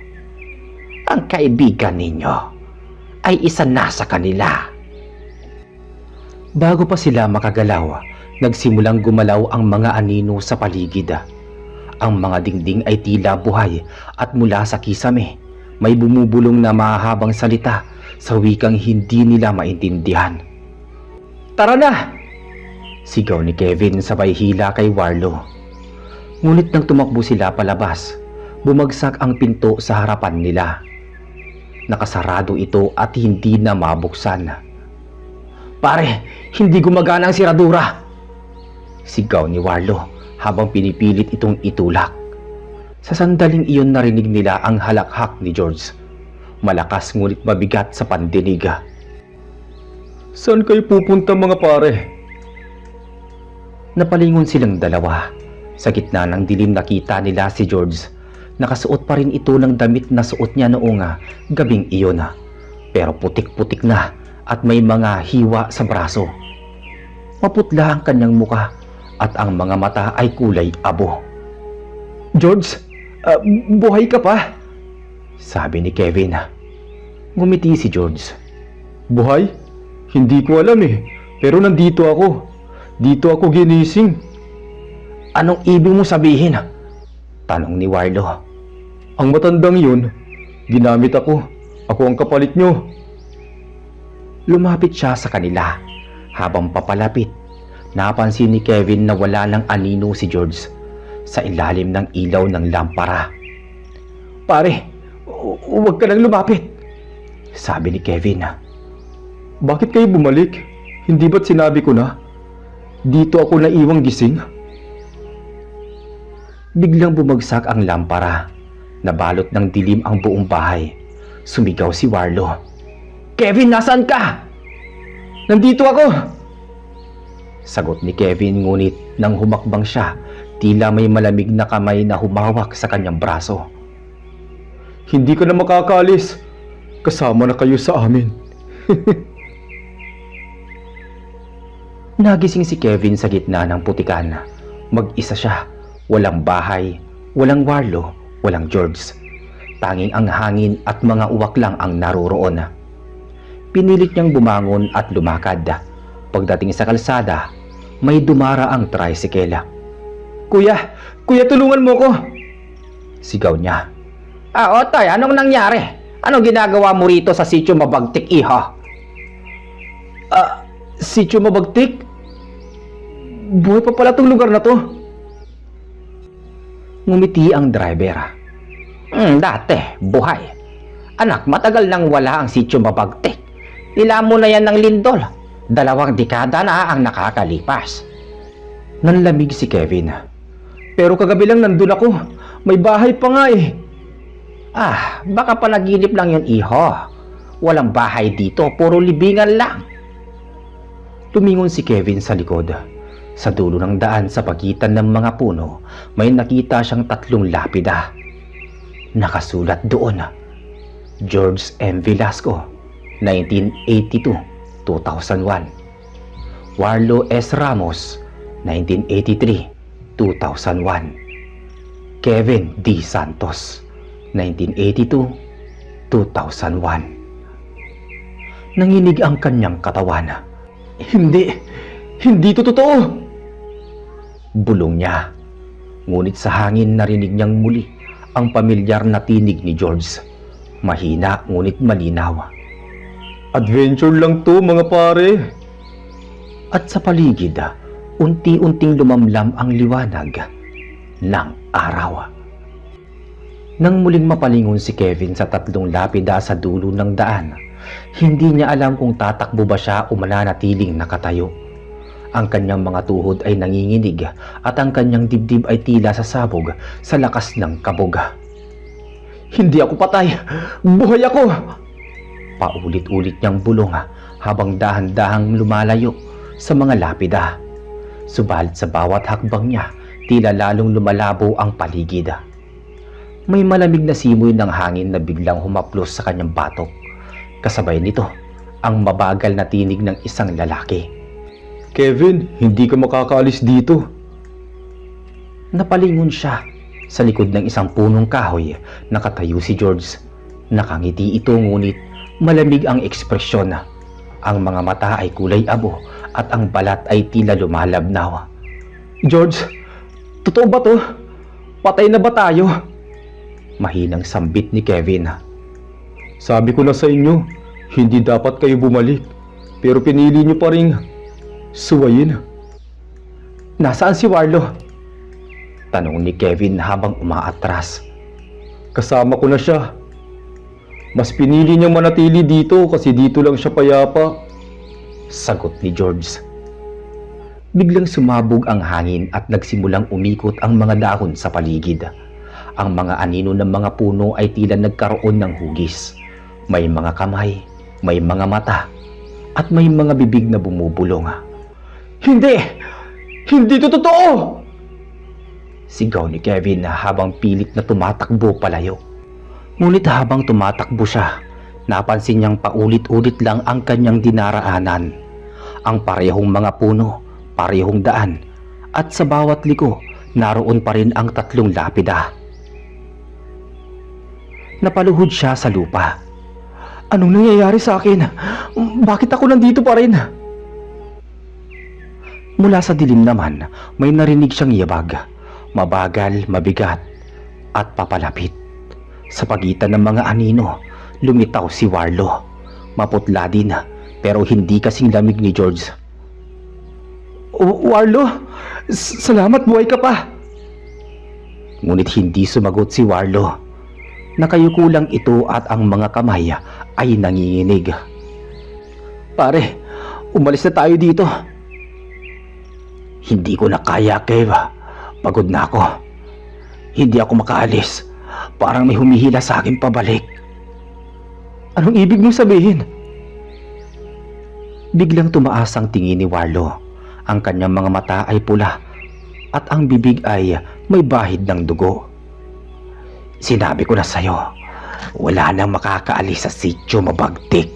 Ang kaibigan ninyo ay isa na sa kanila. Bago pa sila makagalaw, nagsimulang gumalaw ang mga anino sa paligid. Ang mga dingding ay tila buhay at mula sa kisame, may bumubulong na mahahabang salita sa wikang hindi nila maintindihan. Tara na! Sigaw ni Kevin sabay hila kay Warlo. Ngunit nang tumakbo sila palabas, bumagsak ang pinto sa harapan nila. Nakasarado ito at hindi na mabuksan. Pare, hindi gumagana ang siradura! Sigaw ni Warlo habang pinipilit itong itulak. Sa sandaling iyon narinig nila ang halakhak ni George. Malakas ngunit mabigat sa pandinig. Saan kayo pupunta mga pare? Napalingon silang dalawa. Sa gitna ng dilim nakita nila si George. Nakasuot pa rin ito ng damit na suot niya noong gabing iyon. Pero putik-putik na at may mga hiwa sa braso. Maputla ang kanyang muka at ang mga mata ay kulay abo. George, buhay ka pa? Sabi ni Kevin. Ngumiti si George. Buhay? Hindi ko alam pero nandito ako. Dito ako ginising. Anong ibig mo sabihin? Tanong ni Warlo. Ang matandang yun, ginamit ako. Ako ang kapalit nyo. Lumapit siya sa kanila. Habang papalapit, napansin ni Kevin na wala ng anino si George sa ilalim ng ilaw ng lampara. Pare, huwag ka nang lumapit, sabi ni Kevin. Bakit kayo bumalik? Hindi ba't sinabi ko na? Dito ako naiwang gising. Biglang bumagsak ang lampara. Nabalot ng dilim ang buong bahay. Sumigaw si Warlo. Kevin, nasaan ka? Nandito ako! Sagot ni Kevin ngunit nang humakbang siya, tila may malamig na kamay na humawak sa kanyang braso. Hindi ka na makakaalis. Kasama na kayo sa amin. Nagising si Kevin sa gitna ng putikan. Mag-isa siya. Walang bahay, walang Warlo, walang George. Tanging ang hangin at mga uwak lang ang naroroon. Pinilit niyang bumangon at lumakad. Pagdating sa kalsada, may dumara ang tricycle. Kuya, tulungan mo ko! Sigaw niya. Otoy, anong nangyari? Anong ginagawa mo rito sa Sitio Mabagtik, iha? Sitio Mabagtik? Buhay pa pala tong lugar na to. Ngumiti ang driver. Dati, buhay. Anak, matagal nang wala ang Sitio Mabagtik. Nilamo na yan ng lindol. 2 dekada na ang nakakalipas. Nanlamig si Kevin. Pero kagabi lang nandun ako. May bahay pa nga baka panaginip lang yun, iho. Walang bahay dito, puro libingan lang. Tumingon si Kevin sa likod. Sa dulo ng daan sa pagitan ng mga puno, may nakita siyang 3 lapida. Nakasulat doon, George M. Velasco, 1982-2001. Warlo S. Ramos, 1983-2001. Kevin D. Santos, 1982-2001. Nanginig ang kanyang katawan. Hindi to totoo! Bulong niya. Ngunit sa hangin narinig niyang muli ang pamilyar na tinig ni George. Mahina ngunit malinaw. Adventure lang to mga pare. At sa paligid, unti-unting lumamlam ang liwanag ng araw. Nang muling mapalingon si Kevin sa 3 lapida sa dulo ng daan, Hindi niya alam kung tatakbo ba siya o mananatiling nakatayo. Ang kanyang mga tuhod ay nanginginig at ang kanyang dibdib ay tila sasabog sa lakas ng kabog. Hindi ako patay! Buhay ako! Paulit-ulit niyang bulong habang dahan-dahang lumalayo sa mga lapida. Subalit sa bawat hakbang niya, tila lalong lumalabo ang paligid. May malamig na simoy ng hangin na biglang humaplos sa kanyang batok. Kasabay nito, ang mabagal na tinig ng isang lalaki. Kevin, hindi ka makakaalis dito. Napalingon siya. Sa likod ng isang punong kahoy, nakatayo si George. Nakangiti ito ngunit malamig ang ekspresyon. Ang mga mata ay kulay abo at ang balat ay tila lumalabnaw. George, totoo ba to? Patay na ba tayo? Mahinang sambit ni Kevin. Sabi ko na sa inyo, hindi dapat kayo bumalik. Pero pinili niyo pa rin suwayin. Nasaan si Warlo? Tanong ni Kevin habang umaatras. Kasama ko na siya. Mas pinili niyang manatili dito kasi dito lang siya payapa. Sagot ni George. Biglang sumabog ang hangin at nagsimulang umikot ang mga dahon sa paligid. Ang mga anino ng mga puno ay tila nagkaroon ng hugis. May mga kamay, may mga mata, at may mga bibig na bumubulong. Hindi! Hindi ito totoo! Sigaw ni Kevin habang pilit na tumatakbo palayo. Ngunit habang tumatakbo siya, napansin niyang paulit-ulit lang ang kanyang dinaraanan. Ang parehong mga puno, parehong daan, at sa bawat liko, naroon pa rin ang 3 lapida. Napaluhod siya sa lupa. Anong nangyayari sa akin? Bakit ako nandito pa rin? Mula sa dilim naman, may narinig siyang yabag. Mabagal, mabigat, at papalapit. Sa pagitan ng mga anino, lumitaw si Warlo. Maputla din, pero hindi kasing lamig ni George. Warlo, salamat buhay ka pa. Ngunit hindi sumagot si Warlo. Nakayuko lang ito at ang mga kamay ay nanginginig. Pare, umalis na tayo dito. Hindi ko na kaya, Kev. Pagod na ako. Hindi ako makaalis. Parang may humihila sa akin pabalik. Anong ibig mong sabihin? Biglang tumaas ang tingin ni Warlo. Ang kanyang mga mata ay pula at ang bibig ay may bahid ng dugo. Sinabi ko na sa'yo, wala nang makakaalis sa sityo mabagtik.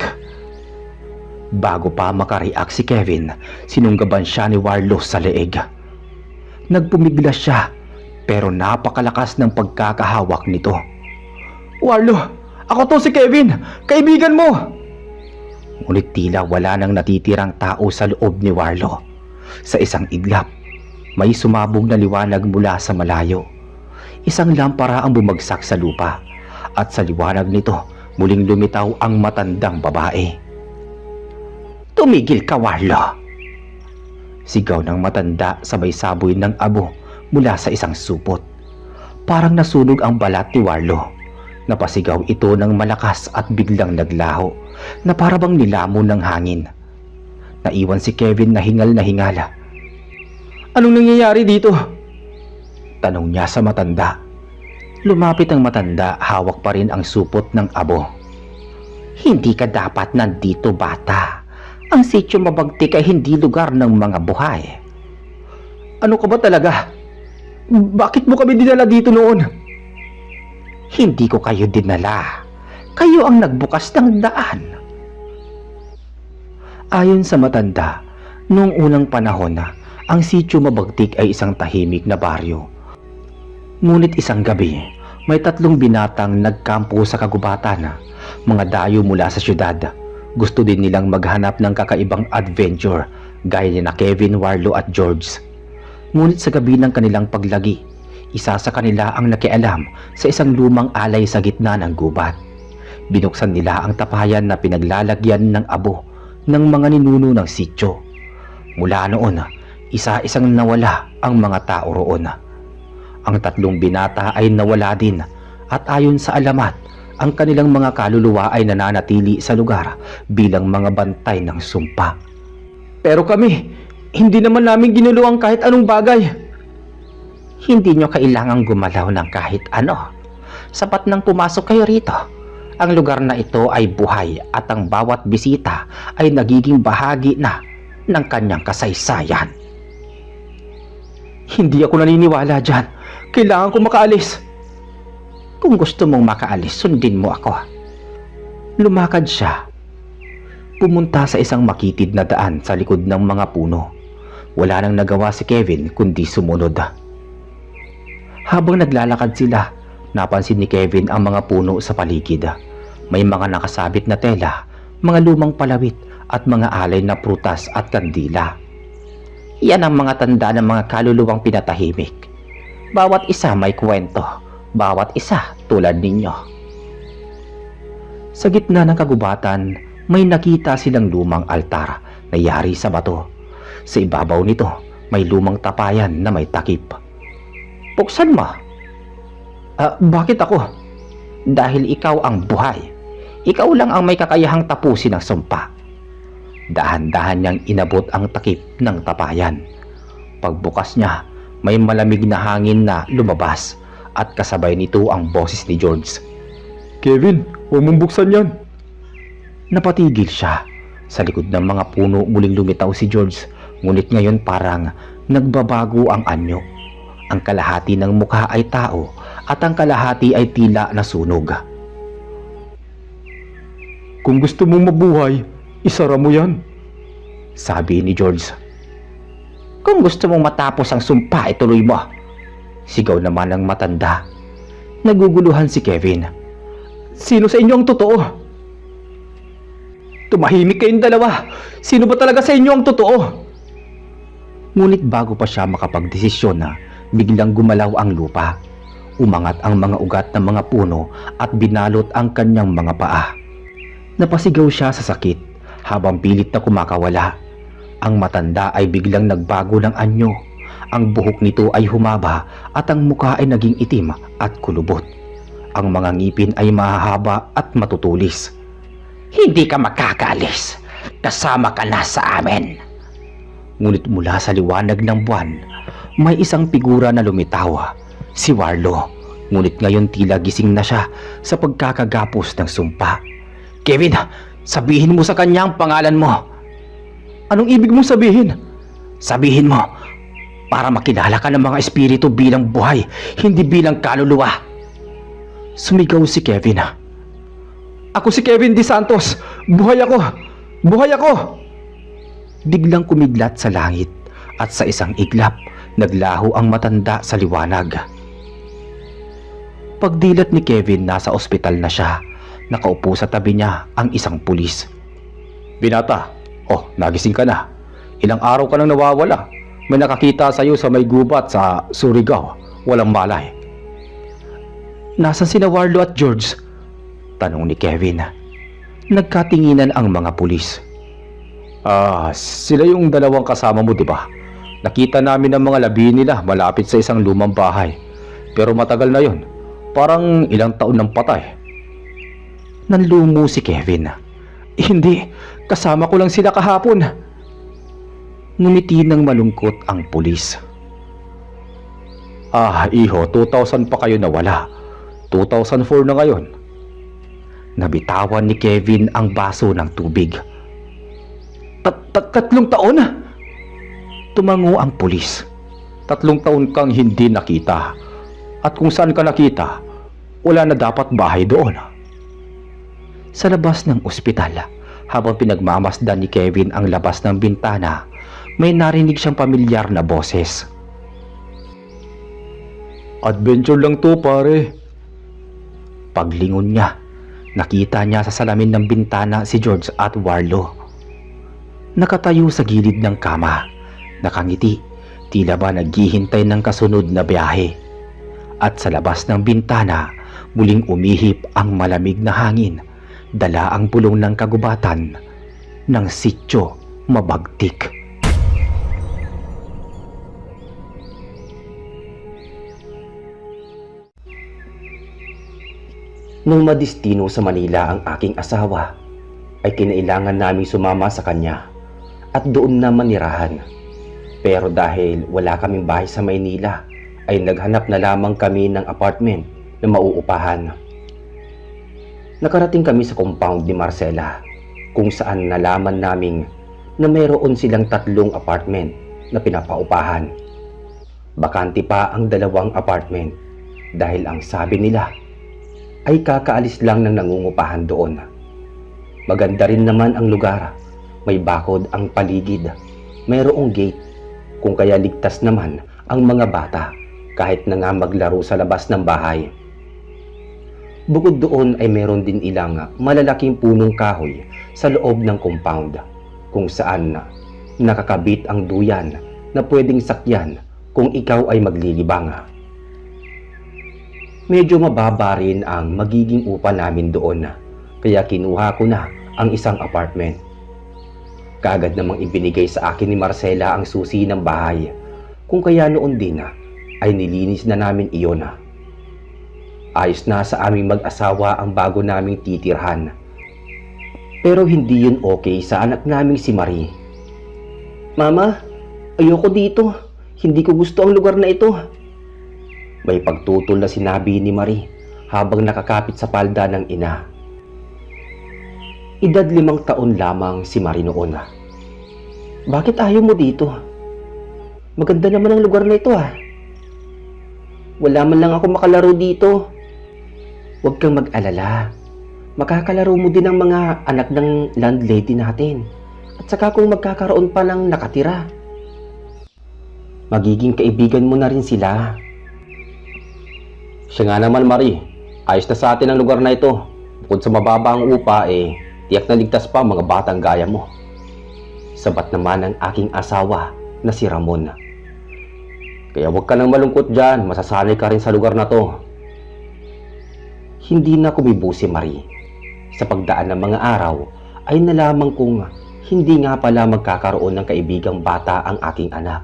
Bago pa makareact si Kevin, sinunggaban siya ni Warlo sa leeg. Nagpumiglas siya, pero napakalakas ng pagkakahawak nito. Warlo, ako to si Kevin, kaibigan mo! Ngunit tila wala nang natitirang tao sa loob ni Warlo. Sa isang iglap, may sumabog na liwanag mula sa malayo. Isang lampara ang bumagsak sa lupa, at sa liwanag nito, muling lumitaw ang matandang babae. Tumigil ka, Warlo! Sigaw ng matanda sabay saboy ng abo mula sa isang supot. Parang nasunog ang balat ni Warlo. Napasigaw ito ng malakas at biglang naglaho na parabang nilamon ng hangin. Naiwan si Kevin na hingal na hingala. Anong nangyayari dito? Tanong niya sa matanda. Lumapit ang matanda, hawak pa rin ang supot ng abo. Hindi ka dapat nandito, bata. Ang sityo mabagtik ay hindi lugar ng mga buhay. Ano ka ba talaga? Bakit mo kami dinala dito noon? Hindi ko kayo dinala. Kayo ang nagbukas ng daan. Ayon sa matanda, noong unang panahon ang sityo mabagtik ay isang tahimik na baryo. Ngunit isang gabi, may 3 binatang nagkampo sa kagubatan. Mga dayo mula sa syudad. Gusto din nilang maghanap ng kakaibang adventure gaya ni na Kevin, Warlo at George. Ngunit sa gabi ng kanilang paglagi, isa sa kanila ang nakialam sa isang lumang alay sa gitna ng gubat. Binuksan nila ang tapayan na pinaglalagyan ng abo ng mga ninuno ng sityo. Mula noon, isa-isang nawala ang mga tao roon. Ang 3 binata ay nawala din at ayon sa alamat ang kanilang mga kaluluwa ay nananatili sa lugar bilang mga bantay ng sumpa. Pero kami, hindi naman namin ginulo ang kahit anong bagay. Hindi nyo kailangang gumalaw ng kahit ano. Sapat nang pumasok kayo rito. Ang lugar na ito ay buhay at ang bawat bisita ay nagiging bahagi na ng kanyang kasaysayan. Hindi ako naniniwala dyan. Kailangan ko makaalis. Kung gusto mong makaalis, sundin mo ako. Lumakad siya. Pumunta sa isang makitid na daan sa likod ng mga puno. Wala nang nagawa si Kevin kundi sumunod. Habang naglalakad sila, napansin ni Kevin ang mga puno sa paligid. May mga nakasabit na tela, mga lumang palawit at mga alay na prutas at kandila. Yan ang mga tanda ng mga kaluluwang pinatahimik. Bawat isa may kwento, bawat isa tulad ninyo. Sa gitna ng kagubatan, may nakita silang lumang altar na yari sa bato. Sa ibabaw nito, may lumang tapayan na may takip. Buksan mo. Bakit ako? Dahil ikaw ang buhay. Ikaw lang ang may kakayahang tapusin ang sumpa. Dahan-dahan niyang inabot ang takip ng tapayan. Pagbukas niya, may malamig na hangin na lumabas at kasabay nito ang boses ni George. Kevin, huwag mong buksan yan. Napatigil siya. Sa likod ng mga puno muling lumitaw si George, ngunit ngayon parang nagbabago ang anyo. Ang kalahati ng mukha ay tao at ang kalahati ay tila nasunog. Kung gusto mong mabuhay, isara mo yan, sabi ni George. Kung gusto mong matapos ang sumpa, ituloy mo, sigaw naman ng matanda. Naguguluhan si Kevin. Sino sa inyo ang totoo? Tumahimik kayong dalawa. Sino ba talaga sa inyo ang totoo? Ngunit bago pa siya makapagdesisyon na, biglang gumalaw ang lupa. Umangat ang mga ugat ng mga puno at binalot ang kanyang mga paa. Napasigaw siya sa sakit habang pilit na kumakawala. Ang matanda ay biglang nagbago ng anyo. Ang buhok nito ay humaba at ang mukha ay naging itim at kulubot. Ang mga ngipin ay mahahaba at matutulis. Hindi ka makakaalis. Kasama ka na sa amin. Ngunit mula sa liwanag ng buwan, may isang figura na lumitaw, si Warlo. Ngunit ngayon tila gising na siya sa pagkakagapos ng sumpa. Kevin, sabihin mo sa kanya ang pangalan mo. Anong ibig mong sabihin? Sabihin mo, para makilala ka ng mga espiritu bilang buhay, hindi bilang kaluluwa. Sumigaw si Kevin. Ako si Kevin De Santos. Buhay ako! Buhay ako! Biglang kumidlat sa langit at sa isang iglap, naglaho ang matanda sa liwanag. Pagdilat ni Kevin, nasa ospital na siya. Nakaupo sa tabi niya ang isang pulis. Binata, nagising ka na. Ilang araw ka nang nawawala. May nakakita sa iyo sa may gubat sa Surigao. Walang malay. Nasaan sina Warlo at George? Tanong ni Kevin. Nagkatinginan ang mga pulis. Sila yung dalawang kasama mo, di ba? Nakita namin ang mga labi nila malapit sa isang lumang bahay. Pero matagal na yon. Parang ilang taon nang patay. Nanlumo si Kevin. Hindi, kasama ko lang sila kahapon. Ngumiti ng malungkot ang pulis. Iho, 2000 pa kayo nawala. 2004 na ngayon. Nabitawan ni Kevin ang baso ng tubig. 3 taon? Tumango ang pulis. 3 taon kang hindi nakita. At kung saan ka nakita, wala na dapat bahay doon. Sa labas ng ospital, habang pinagmamasdan ni Kevin ang labas ng bintana, may narinig siyang pamilyar na boses. Adventure lang to, pare. Paglingon niya, nakita niya sa salamin ng bintana si George at Warlo. Nakatayo sa gilid ng kama, nakangiti, tila ba naghihintay ng kasunod na biyahe. At sa labas ng bintana, muling umihip ang malamig na hangin, dala ang bulong ng kagubatan ng Sitio Mabagtik. Nung madistino sa Manila ang aking asawa, ay kinailangan naming sumama sa kanya at doon na manirahan. Pero dahil wala kaming bahay sa Maynila, ay naghanap na lamang kami ng apartment na mauupahan. Nakarating kami sa compound ni Marcela, kung saan nalaman naming na mayroon silang 3 apartment na pinapaupahan. Bakante pa ang 2 apartment dahil ang sabi nila ay kakaalis lang ng nangungupahan doon. Maganda rin naman ang lugar, may bakod ang paligid, mayroong gate, kung kaya ligtas naman ang mga bata kahit na nga maglaro sa labas ng bahay. Bukod doon ay meron din ilang malalaking punong kahoy sa loob ng compound kung saan nakakabit ang duyan na pwedeng sakyan kung ikaw ay maglilibang. Medyo mababa rin ang magiging upa namin doon, kaya kinuha ko na ang isang apartment. Kaagad namang ibinigay sa akin ni Marcela ang susi ng bahay, kung kaya noon din ay nilinis na namin iyon. Ayos na sa aming mag-asawa ang bago naming titirhan. Pero hindi yun okay sa anak naming si Marie. "Mama, ayoko dito. Hindi ko gusto ang lugar na ito." May pagtutol na sinabi ni Marie habang nakakapit sa palda ng ina. Edad 5 taon lamang si Marie noon. "Bakit ayaw mo dito? Maganda naman ang lugar na ito . Wala man lang ako makalaro dito." "Huwag kang mag-alala. Makakalaro mo din ang mga anak ng landlady natin. At saka kung magkakaroon pa ng nakatira, magiging kaibigan mo na rin sila." "Siya nga naman, Marie. Ayos na sa atin ang lugar na ito. Bukod sa mababa ang upa, tiyak na ligtas pa ang mga batang gaya mo." Sabat naman ng aking asawa na si Ramon. "Kaya huwag ka nang malungkot dyan. Masasanay ka rin sa lugar na to." Hindi na kumibo si Marie. Sa pagdaan ng mga araw, ay nalaman kong hindi nga pala magkakaroon ng kaibigang bata ang aking anak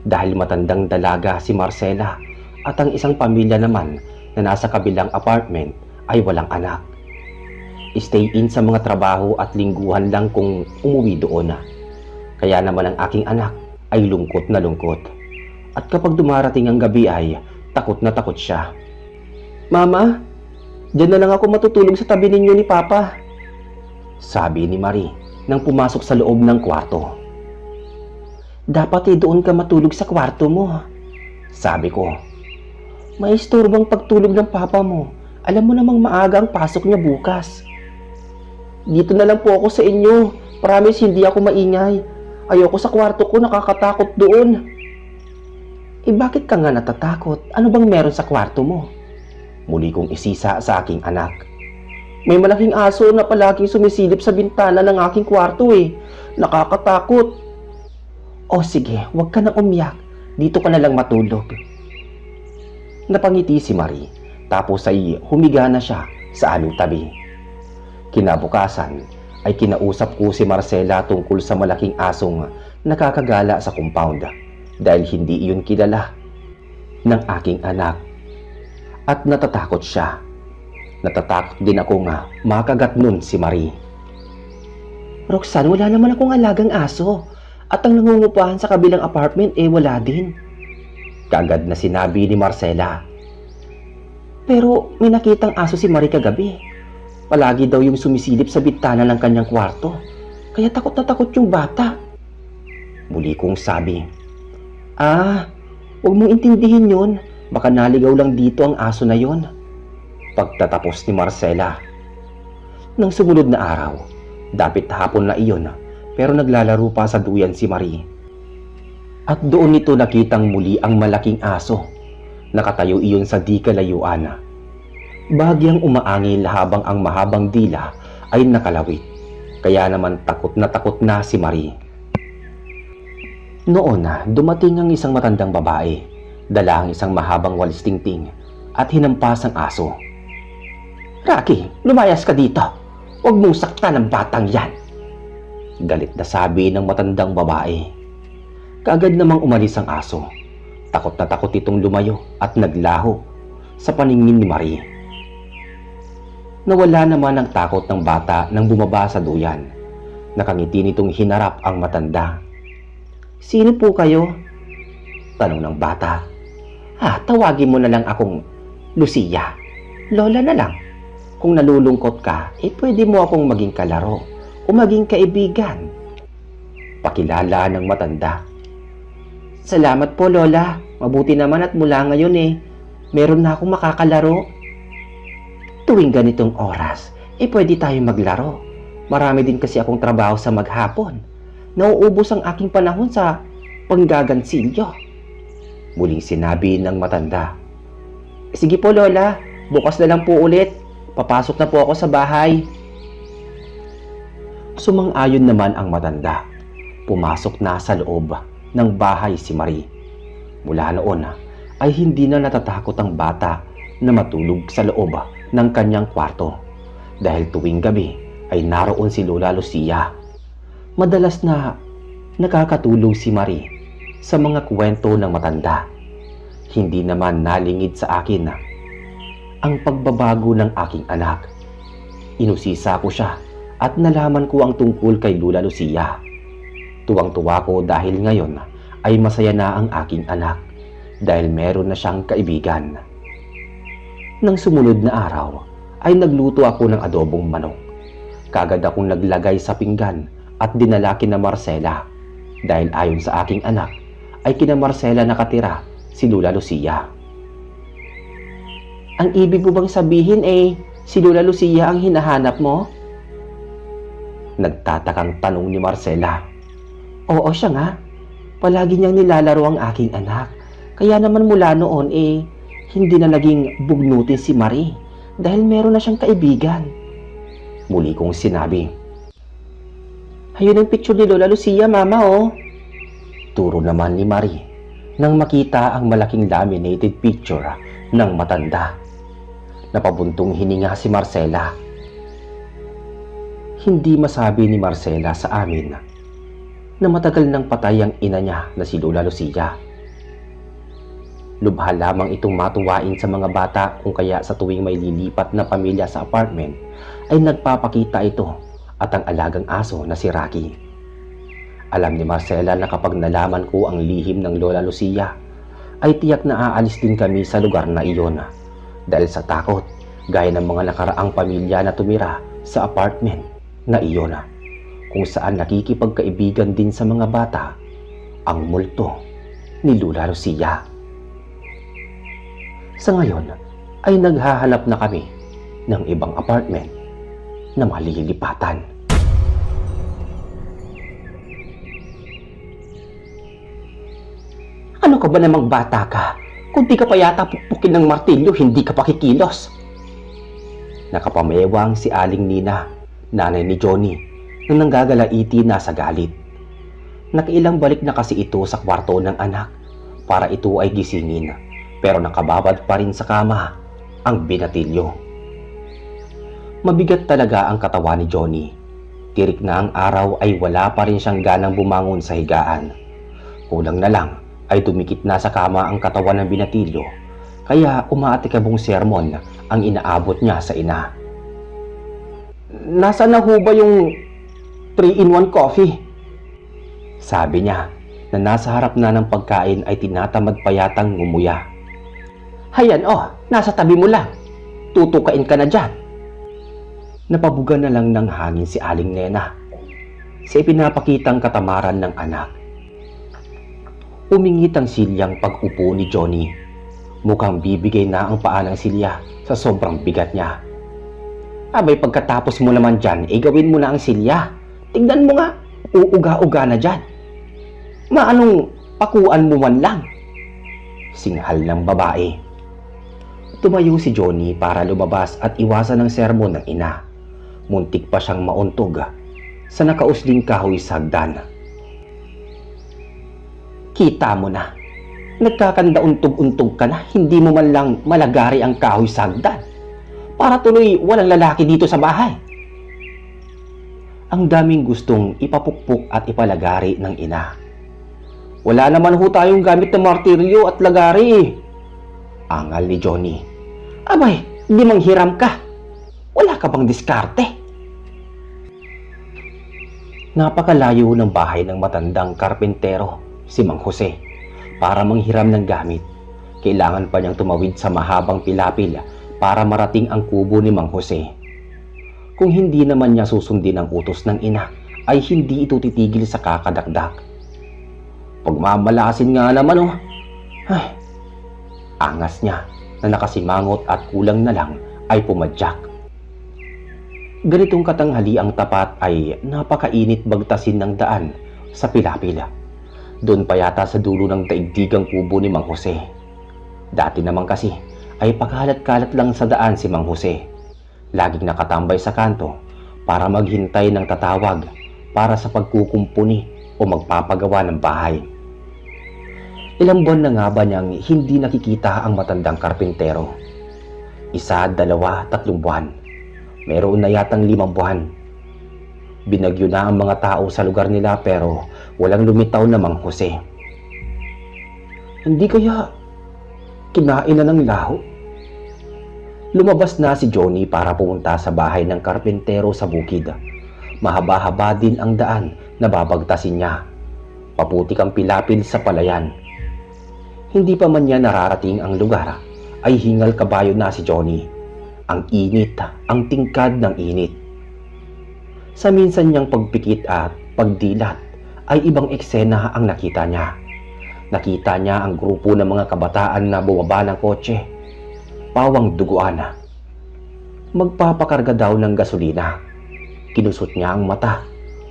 dahil matandang dalaga si Marcela at ang isang pamilya naman na nasa kabilang apartment ay walang anak. Stay in sa mga trabaho at lingguhan lang kung umuwi doon. Kaya naman ang aking anak ay lungkot na lungkot. At kapag dumarating ang gabi ay takot na takot siya. "Mama, diyan na lang ako matutulog sa tabi ninyo ni Papa," sabi ni Marie nang pumasok sa loob ng kwarto. "Dapat doon ka matulog sa kwarto mo," sabi ko. "May istorbang pagtulog ng papa mo. Alam mo namang maaga ang pasok niya bukas." "Dito na lang po ako sa inyo. Promise, hindi ako maingay. Ayoko sa kwarto ko, nakakatakot doon." Bakit ka nga natatakot? Ano bang meron sa kwarto mo?" Muli kong isisa sa aking anak. "May malaking aso na palaging sumisilip sa bintana ng aking kwarto . Nakakatakot." "O sige, huwag ka nang umiyak. Dito ka na lang matulog." Napangiti si Marie, tapos ay humiga na siya sa aming tabi. Kinabukasan ay kinausap ko si Marcela tungkol sa malaking asong nakakagala sa compound dahil hindi iyon kilala ng aking anak. At natatakot siya. Natatakot din ako nga makagat nun si Marie. "Roxanne, wala naman akong alagang aso. At ang nangungupahan sa kabilang apartment wala din," kaagad na sinabi ni Marcela. "Pero may nakitang aso si Marie kagabi. Palagi daw yung sumisilip sa bintana ng kanyang kwarto. Kaya takot na takot yung bata." Muli kong sabi. Huwag mong intindihin yun. Baka naligaw lang dito ang aso na yon." Pagtatapos ni Marcela. Nang sumunod na araw, dapit hapon na iyon, pero naglalaro pa sa duyan si Marie. At doon nito nakitang muli ang malaking aso. Nakatayo iyon sa di kalayuan. Bahagyang umaangil habang ang mahabang dila ay nakalawit. Kaya naman takot na si Marie. Noon dumating ang isang matandang babae. Dala ang isang mahabang walis tingting at hinampas ang aso. "Rocky, lumayas ka dito. Huwag mong saktan ang batang yan," galit na sabi ng matandang babae. Kaagad namang umalis ang aso. Takot na takot itong lumayo at naglaho sa paningin ni Marie. Nawala naman ang takot ng bata nang bumaba sa duyan. Nakangiti nitong hinarap ang matanda. "Sino po kayo?" tanong ng bata. Tawagin mo na lang akong Lucia. Lola na lang. Kung nalulungkot ka, pwede mo akong maging kalaro o maging kaibigan. Pakilala ng matanda. "Salamat po, Lola. Mabuti naman at mula ngayon meron na akong makakalaro. Tuwing ganitong oras, pwede tayong maglaro. Marami din kasi akong trabaho sa maghapon. Nauubos ang aking panahon sa panggagansilyo." Muling sinabi ng matanda. "Sige po, Lola. Bukas na lang po ulit. Papasok na po ako sa bahay." Sumang-ayon naman ang matanda. Pumasok na sa loob ng bahay si Marie. Mula noon ay hindi na natatakot ang bata na matulog sa loob ng kanyang kwarto dahil tuwing gabi ay naroon si Lola Lucia. Madalas na nakakatulog si Marie sa mga kwento ng matanda. Hindi naman nalingid sa akin ang pagbabago ng aking anak. Inusisa ko siya at nalaman ko ang tungkol kay Lola Lucia. Tuwang-tuwa ko dahil ngayon ay masaya na ang aking anak dahil meron na siyang kaibigan. Nang sumunod na araw ay nagluto ako ng adobong manok. Kagad akong naglagay sa pinggan at dinala kina Marcela dahil ayon sa aking anak ay kina Marcela nakatira si Lola Lucia. "Ang ibig mo bang sabihin si Lola Lucia ang hinahanap mo?" Nagtatakang tanong ni Marcela. "Oo, siya nga. Palagi niyang nilalaro ang aking anak. Kaya naman mula noon hindi na naging bugnutin si Marie dahil meron na siyang kaibigan." Muli kong sinabi. "Ayun ang picture ni Lola Lucia, Mama, oh." Turo naman ni Marie nang makita ang malaking laminated picture ng matanda. Napabuntong hininga si Marcela. Hindi masabi ni Marcela sa amin na matagal nang patay ang ina niya na si Lola Lucia. Lubha lamang itong matuwain sa mga bata kung kaya sa tuwing may lilipat na pamilya sa apartment ay nagpapakita ito at ang alagang aso na si Rocky. Alam ni Marcela na kapag nalaman ko ang lihim ng Lola Lucia ay tiyak na aalis din kami sa lugar na iyon dahil sa takot gaya ng mga nakaraang pamilya na tumira sa apartment na iyon kung saan nakikipagkaibigan din sa mga bata ang multo ni Lola Lucia. Sa ngayon ay naghahanap na kami ng ibang apartment na malilipatan. "Ano ka ba namang bata ka? Kung di ka pa yata pukpukin ng martilyo, hindi ka pa kikilos." Nakapamewang si Aling Nina, nanay ni Johnny, na nanggagalaiti na sa galit. Nakailang balik na kasi ito sa kwarto ng anak para ito ay gisingin, pero nakababad pa rin sa kama ang binatilyo. Mabigat talaga ang katawan ni Johnny. Tirik na ang araw ay wala pa rin siyang ganang bumangon sa higaan. Kulang na lang ay dumikit na sa kama ang katawan ng binatilyo, kaya umaatikabong sermon ang inaabot niya sa ina. "Nasaan na ho ba yung 3-in-1 coffee?" Sabi niya na nasa harap na ng pagkain ay tinatamad pa yatang ngumuya. "Hayan nasa tabi mo lang. Tutukain ka na dyan." Napabuga na lang ng hangin si Aling Nena sa ipinapakitang katamaran ng anak. Umingit ang silyang pag-upo ni Johnny. Mukhang bibigay na ang paa ng silya sa sobrang bigat niya. "Abay, pagkatapos mo naman dyan, gawin mo na ang silya. Tignan mo nga, uuga-uga na dyan. Maanong pakuan mo man lang?" Singhal ng babae. Tumayo si Johnny para lumabas at iwasan ang sermon ng ina. Muntik pa siyang mauntog sa nakausling kahoy sa hagdan. "Kita mo na, nagkakanda-untog-untog ka na, hindi mo man lang malagari ang kahoy sa hagdan. Para tuloy walang lalaki dito sa bahay." Ang daming gustong ipapukpok at ipalagari ng ina. "Wala naman ho tayong gamit na martilyo at lagari." Angal ni Johnny. "Abay, di manghiram ka. Wala ka bang diskarte? Napakalayo ng bahay ng matandang karpentero, si Mang Jose, para manghiram ng gamit. Kailangan pa niyang tumawid sa mahabang pilapil para marating ang kubo ni Mang Jose. Kung hindi naman niya susundin ang utos ng ina, ay hindi ito titigil sa kakadakdak. Pagmamalasin nga naman, oh. Ay, angas niya na nakasimangot at kulang na lang ay pumadyak. Ganitong katanghali ang tapat ay napakainit bagtasin ng daan sa pilapila. Doon pa yata sa dulo ng daigdigang kubo ni Mang Jose. Dati naman kasi ay pagkalat-kalat lang sa daan si Mang Jose. Laging nakatambay sa kanto para maghintay ng tatawag para sa pagkukumpuni o magpapagawa ng bahay. Ilang buwan na nga ba niyang hindi nakikita ang matandang karpintero? 1, 2, 3 buwan. Meron na yatang 5 buwan. Binagyo na ang mga tao sa lugar nila pero walang lumitaw na Mang Jose. Hindi kaya kinain na ng laho? Lumabas na si Johnny para pumunta sa bahay ng karpentero sa bukid. Mahaba-haba din ang daan na babagtasin niya. Paputik ang pilapil sa palayan. Hindi pa man niya nararating ang lugar, ay hingal kabayo na si Johnny. Ang init, ang tingkad ng init. Sa minsan niyang pagpikit at pagdilat, ay ibang eksena ang nakita niya. Nakita niya ang grupo ng mga kabataan na bumaba ng kotse. Pawang duguan. Magpapakarga daw ng gasolina. Kinusot niya ang mata.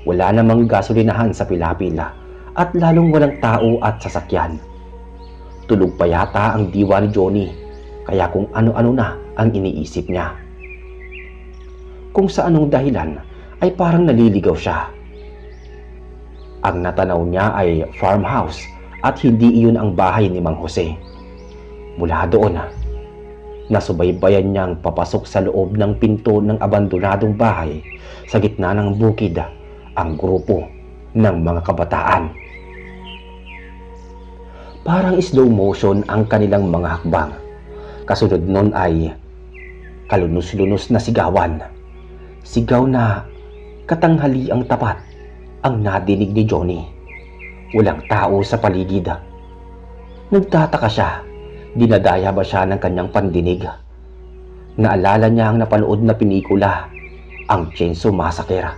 Wala namang gasolinahan sa pilapila at lalong walang tao at sasakyan. Tulog pa yata ang diwa ni Johnny, kaya kung ano-ano na ang iniisip niya. Kung sa anong dahilan ay parang naliligaw siya. Ang natanaw niya ay farmhouse at hindi iyon ang bahay ni Mang Jose. Mula doon, nasubaybayan niyang papasok sa loob ng pinto ng abandonadong bahay sa gitna ng bukid ang grupo ng mga kabataan. Parang slow motion ang kanilang mga hakbang. Kasunod nun ay kalunos-lunos na sigawan. Sigaw na katanghali ang tapat ang nadinig ni Johnny. Walang tao sa paligid. Nagtataka siya. Dinadaya ba siya ng kanyang pandinig? Naalala niya ang napanood na pelikula, ang Chainsaw Massacre.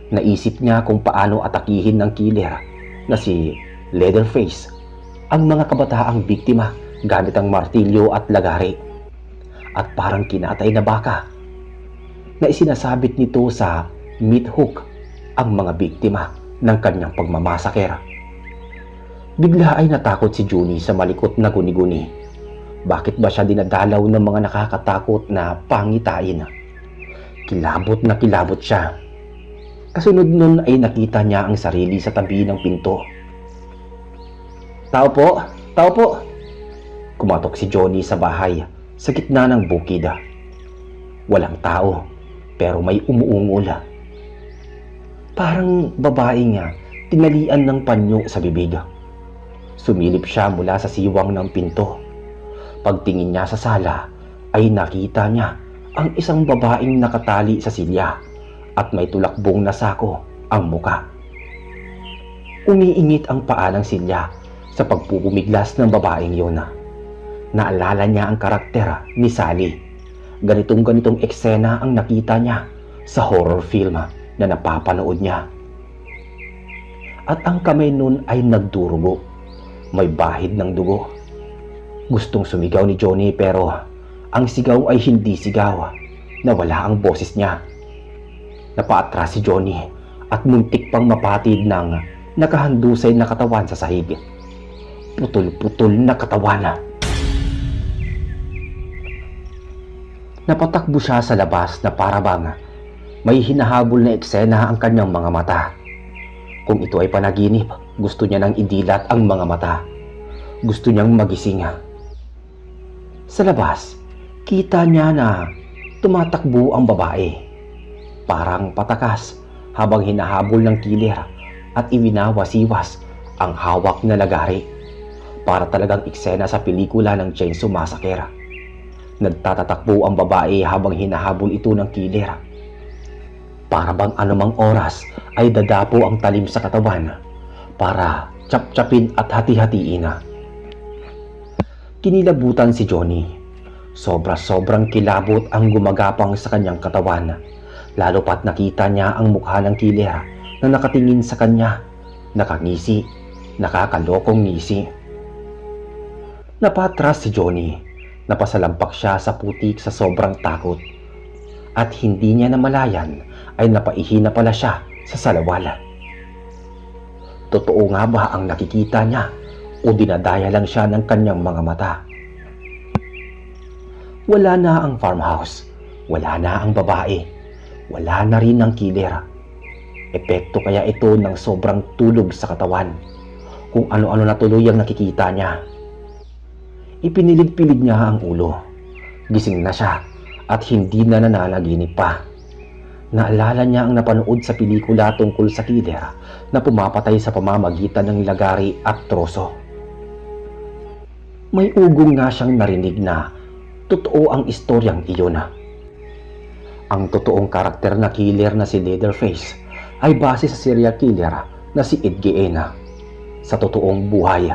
Naisip niya kung paano atakihin ng killer na si Leatherface ang mga kabataang biktima gamit ang martilyo at lagari. At parang kinatay na baka na isinasabit nito sa meat hook ang mga biktima ng kanyang pagmamasaker. Bigla ay natakot si Johnny sa malikot na guni-guni. Bakit ba siya dinadalaw ng mga nakakatakot na pangitain? Kilabot na kilabot siya. Kasunod nun ay nakita niya ang sarili sa tabi ng pinto. Tao po! Tao po! Kumatok si Johnny sa bahay sa gitna ng bukid. Walang tao pero may umuungol. Parang babaeng tinalian ng panyo sa bibig. Sumilip siya mula sa siwang ng pinto. Pagtingin niya sa sala ay nakita niya ang isang babaeng nakatali sa silya at may tulakbong na sako ang muka. Umiingit ang paa ng silya sa pagpupumiglas ng babaeng yun. Naalala niya ang karakter ni Sally. Ganitong eksena ang nakita niya sa horror film na napapanood niya. At ang kamay nun ay nagdurugo. May bahid ng dugo. Gustong sumigaw ni Johnny pero ang sigaw ay hindi sigaw. Nawala ang boses niya. Napaatras si Johnny at muntik pang mapatid ng nakahandusay na katawan sa sahig. Putol-putol na katawan. Napatakbo siya sa labas na parabang may hinahabol na eksena ang kanyang mga mata. Kung ito ay panaginip, gusto niya nang idilat ang mga mata. Gusto niyang magising. Sa labas, kita niya na tumatakbo ang babae. Parang patakas habang hinahabol ng killer at iwinawasiwas ang hawak na lagari. Para talagang eksena sa pelikula ng Chainsaw Massacre. Nagtatatakbo ang babae habang hinahabol ito ng killer. Para bang anumang oras ay dadapo ang talim sa katawan para tsap-tsapin at hati-hatiin na. Kinilabutan si Johnny. Sobra-sobrang kilabot ang gumagapang sa kanyang katawan, lalo pat nakita niya ang mukha ng killer na nakatingin sa kanya, nakangisi, nakakalokong ngisi. Napatras si Johnny. Napasalampak siya sa putik sa sobrang takot. At hindi niya namalayan ay napaihina pala siya sa salawala. Totoo nga ba ang nakikita niya o dinadaya lang siya ng kanyang mga mata? Wala na ang farmhouse, wala na ang babae, wala na rin ang killer. Epekto kaya ito ng sobrang tulog sa katawan, kung ano-ano na tuloy ang nakikita niya. Ipinilig-pilig niya ang ulo. Gising na siya at hindi na nananaginip pa. Naalala niya ang napanood sa pelikula tungkol sa killer na pumapatay sa pamamagitan ng lagari at troso. May ugong nga siyang narinig na totoo ang istoryang iyon. Ang totoong karakter na killer na si Leatherface ay base sa serial killer na si Ed Gein sa totoong buhay.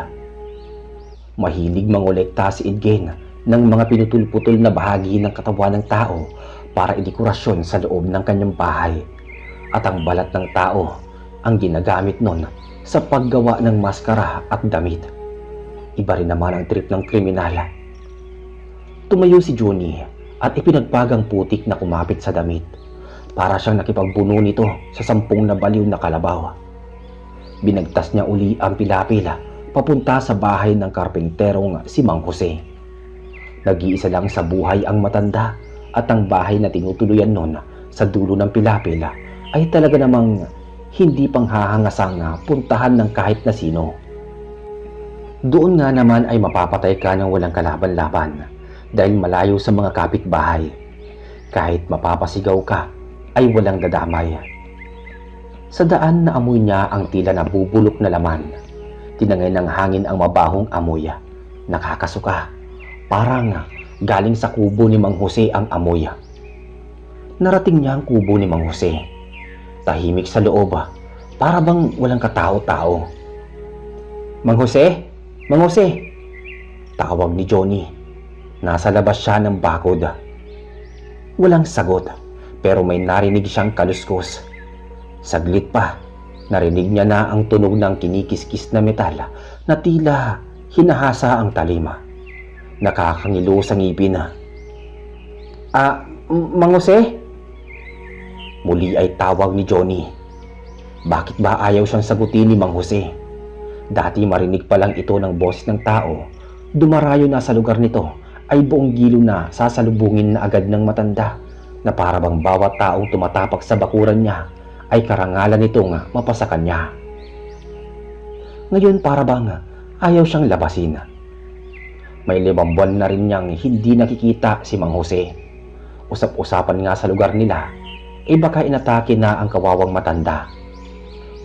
Mahilig mangolekta si Ed Gein ng mga pinutul-putol na bahagi ng katawan ng tao para idekorasyon sa loob ng kanyang bahay, at ang balat ng tao ang ginagamit nun sa paggawa ng maskara at damit. Iba rin naman ang trip ng kriminal. Tumayo si Johnny at ipinagpagang putik na kumapit sa damit. Para siyang nakipagbuno nito sa 10 na baliw na kalabaw. Binagtas niya uli ang pilapila papunta sa bahay ng karpenterong si Mang Jose. Nag-iisa lang sa buhay ang matanda, at ang bahay na tinutuluyan nun sa dulo ng pilapila ay talaga namang hindi panghahangasang puntahan ng kahit na sino. Doon nga naman ay mapapatay ka ng walang kalaban-laban dahil malayo sa mga kapitbahay. Kahit mapapasigaw ka ay walang dadamay. Sa daan na amoy niya ang tila nabubulok na laman. Tinangay ng hangin ang mabahong amoy. Nakakasuka. Parang galing sa kubo ni Mang Jose ang amoy. Narating niya ang kubo ni Mang Jose. Tahimik sa loob, para bang walang katao-tao. Mang Jose? Mang Jose? Tawag ni Johnny. Nasa labas siya ng bakod. Walang sagot, pero may narinig siyang kaluskos. Saglit pa, narinig niya na ang tunog ng kinikiskis na metal na tila hinahasa ang talima. Nakakangilo sa ngipin. Mang Jose? Muli ay tawag ni Johnny. Bakit ba ayaw siyang sagutin ni Mang Jose? Dati marinig pa lang ito ng boses ng tao. Dumarayo na sa lugar nito ay buong gilo na sasalubungin na agad ng matanda na para bang bawat taong tumatapak sa bakuran niya ay karangalan nitong mapasakan niya. Ngayon para bang ayaw siyang labasin. May 5 buwan na rin niyang hindi nakikita si Mang Jose. Usap-usapan nga sa lugar nila, baka inatake na ang kawawang matanda.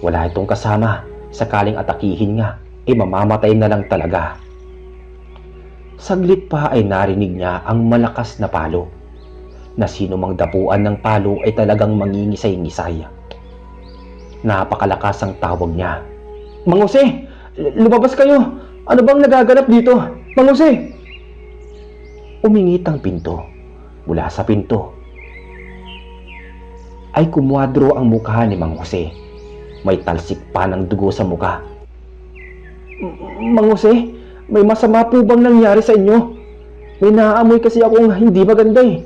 Wala itong kasama, sakaling atakihin nga, mamamatay na lang talaga. Saglit pa ay narinig niya ang malakas na palo, na sino mang dapuan ng palo ay talagang mangingisay-ngisay. Napakalakas ang tawag niya. Mang Jose! Lumabas kayo! Ano bang nagaganap dito? Mang Jose! Umingit ang pinto. Mula sa pinto ay kumwadro ang mukha ni Mang Jose. May talsik pa ng dugo sa mukha. Mang Jose, may masama po bang nangyari sa inyo? May naaamoy kasi akong hindi maganda eh.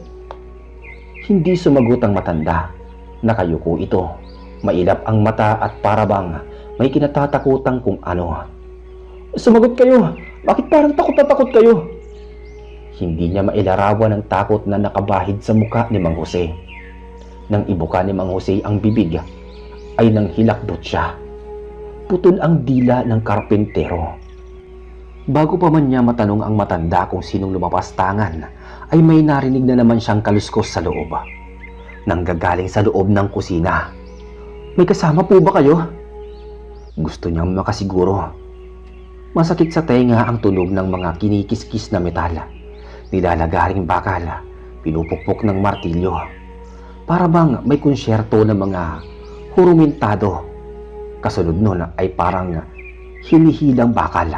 Hindi sumagot ang matanda. Nakayuko ito. Mailap ang mata at para bang may kinatatakutan kung ano. Sumagot kayo! Bakit parang takot na takot kayo? Hindi niya mailarawan ang takot na nakabahid sa mukha ni Mang Jose. Nang ibuka ni Mang Jose ang bibig, ay nang hilakbot siya. Putol ang dila ng karpentero. Bago pa man niya matanong ang matanda kung sinong lumabas tangan, ay may narinig na naman siyang kaluskos sa loob. Nanggagaling sa loob ng kusina. May kasama po ba kayo? Gusto niyang makasiguro. Masakit sa tenga ang tunog ng mga kinikiskis na metal. nilalagaring bakal, pinupukpok ng martilyo. Para bang may konsyerto ng mga hurumintado. Kasunod nun ay parang hinihilang bakal.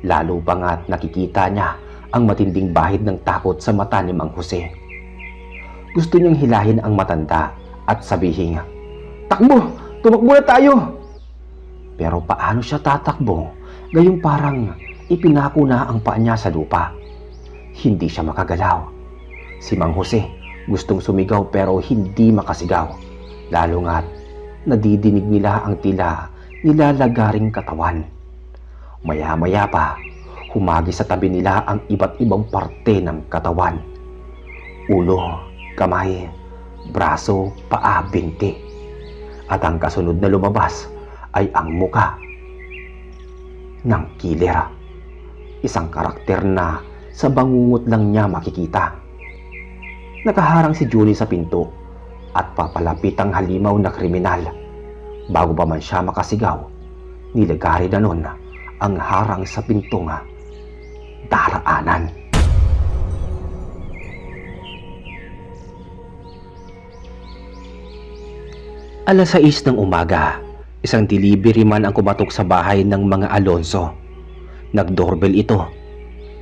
Lalo pa nga't nakikita niya ang matinding bahid ng takot sa mata ni Mang Jose. Gusto niyang hilahin ang matanda at sabihin, "Takbo! Tumakbo na tayo!" Pero paano siya tatakbo? Gayong parang ipinako na ang paa niya sa lupa. Hindi siya makagalaw. Si Mang Jose gustong sumigaw pero hindi makasigaw. Lalo nga't nadidinig nila ang tila nilalagaring katawan. Maya-maya pa, humagi sa tabi nila ang iba't ibang parte ng katawan. Ulo, kamay, braso, paa, binti. At ang kasunod na lumabas ay ang muka ng killer. Isang karakter na sa bangungot lang niya makikita. Nakaharang si Julie sa pinto at papalapit ang halimaw na kriminal. Bago pa man siya makasigaw, nilagari na nun ang harang sa pintong daraanan. Alas 6 ng umaga, isang delivery man ang kumatok sa bahay ng mga Alonso. Nag-doorbell ito.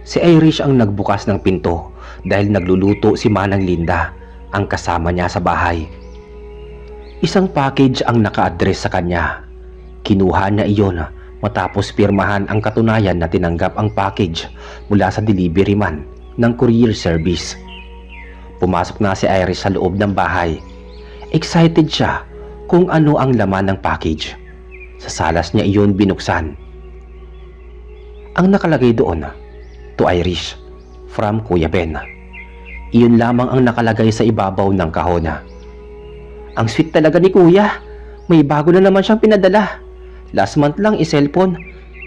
Si Irish ang nagbukas ng pinto dahil nagluluto si Manang Linda, ang kasama niya sa bahay. Isang package ang naka-address sa kanya. Kinuha niya iyon matapos pirmahan ang katunayan na tinanggap ang package mula sa delivery man ng courier service. Pumasok na si Irish sa loob ng bahay. Excited siya kung ano ang laman ng package. Sa salas niya iyon binuksan. Ang nakalagay doon, "To Irish, from Kuya Ben." Iyon lamang ang nakalagay sa ibabaw ng kahon. Ang sweet talaga ni Kuya. May bago na naman siyang pinadala. Last month lang cellphone.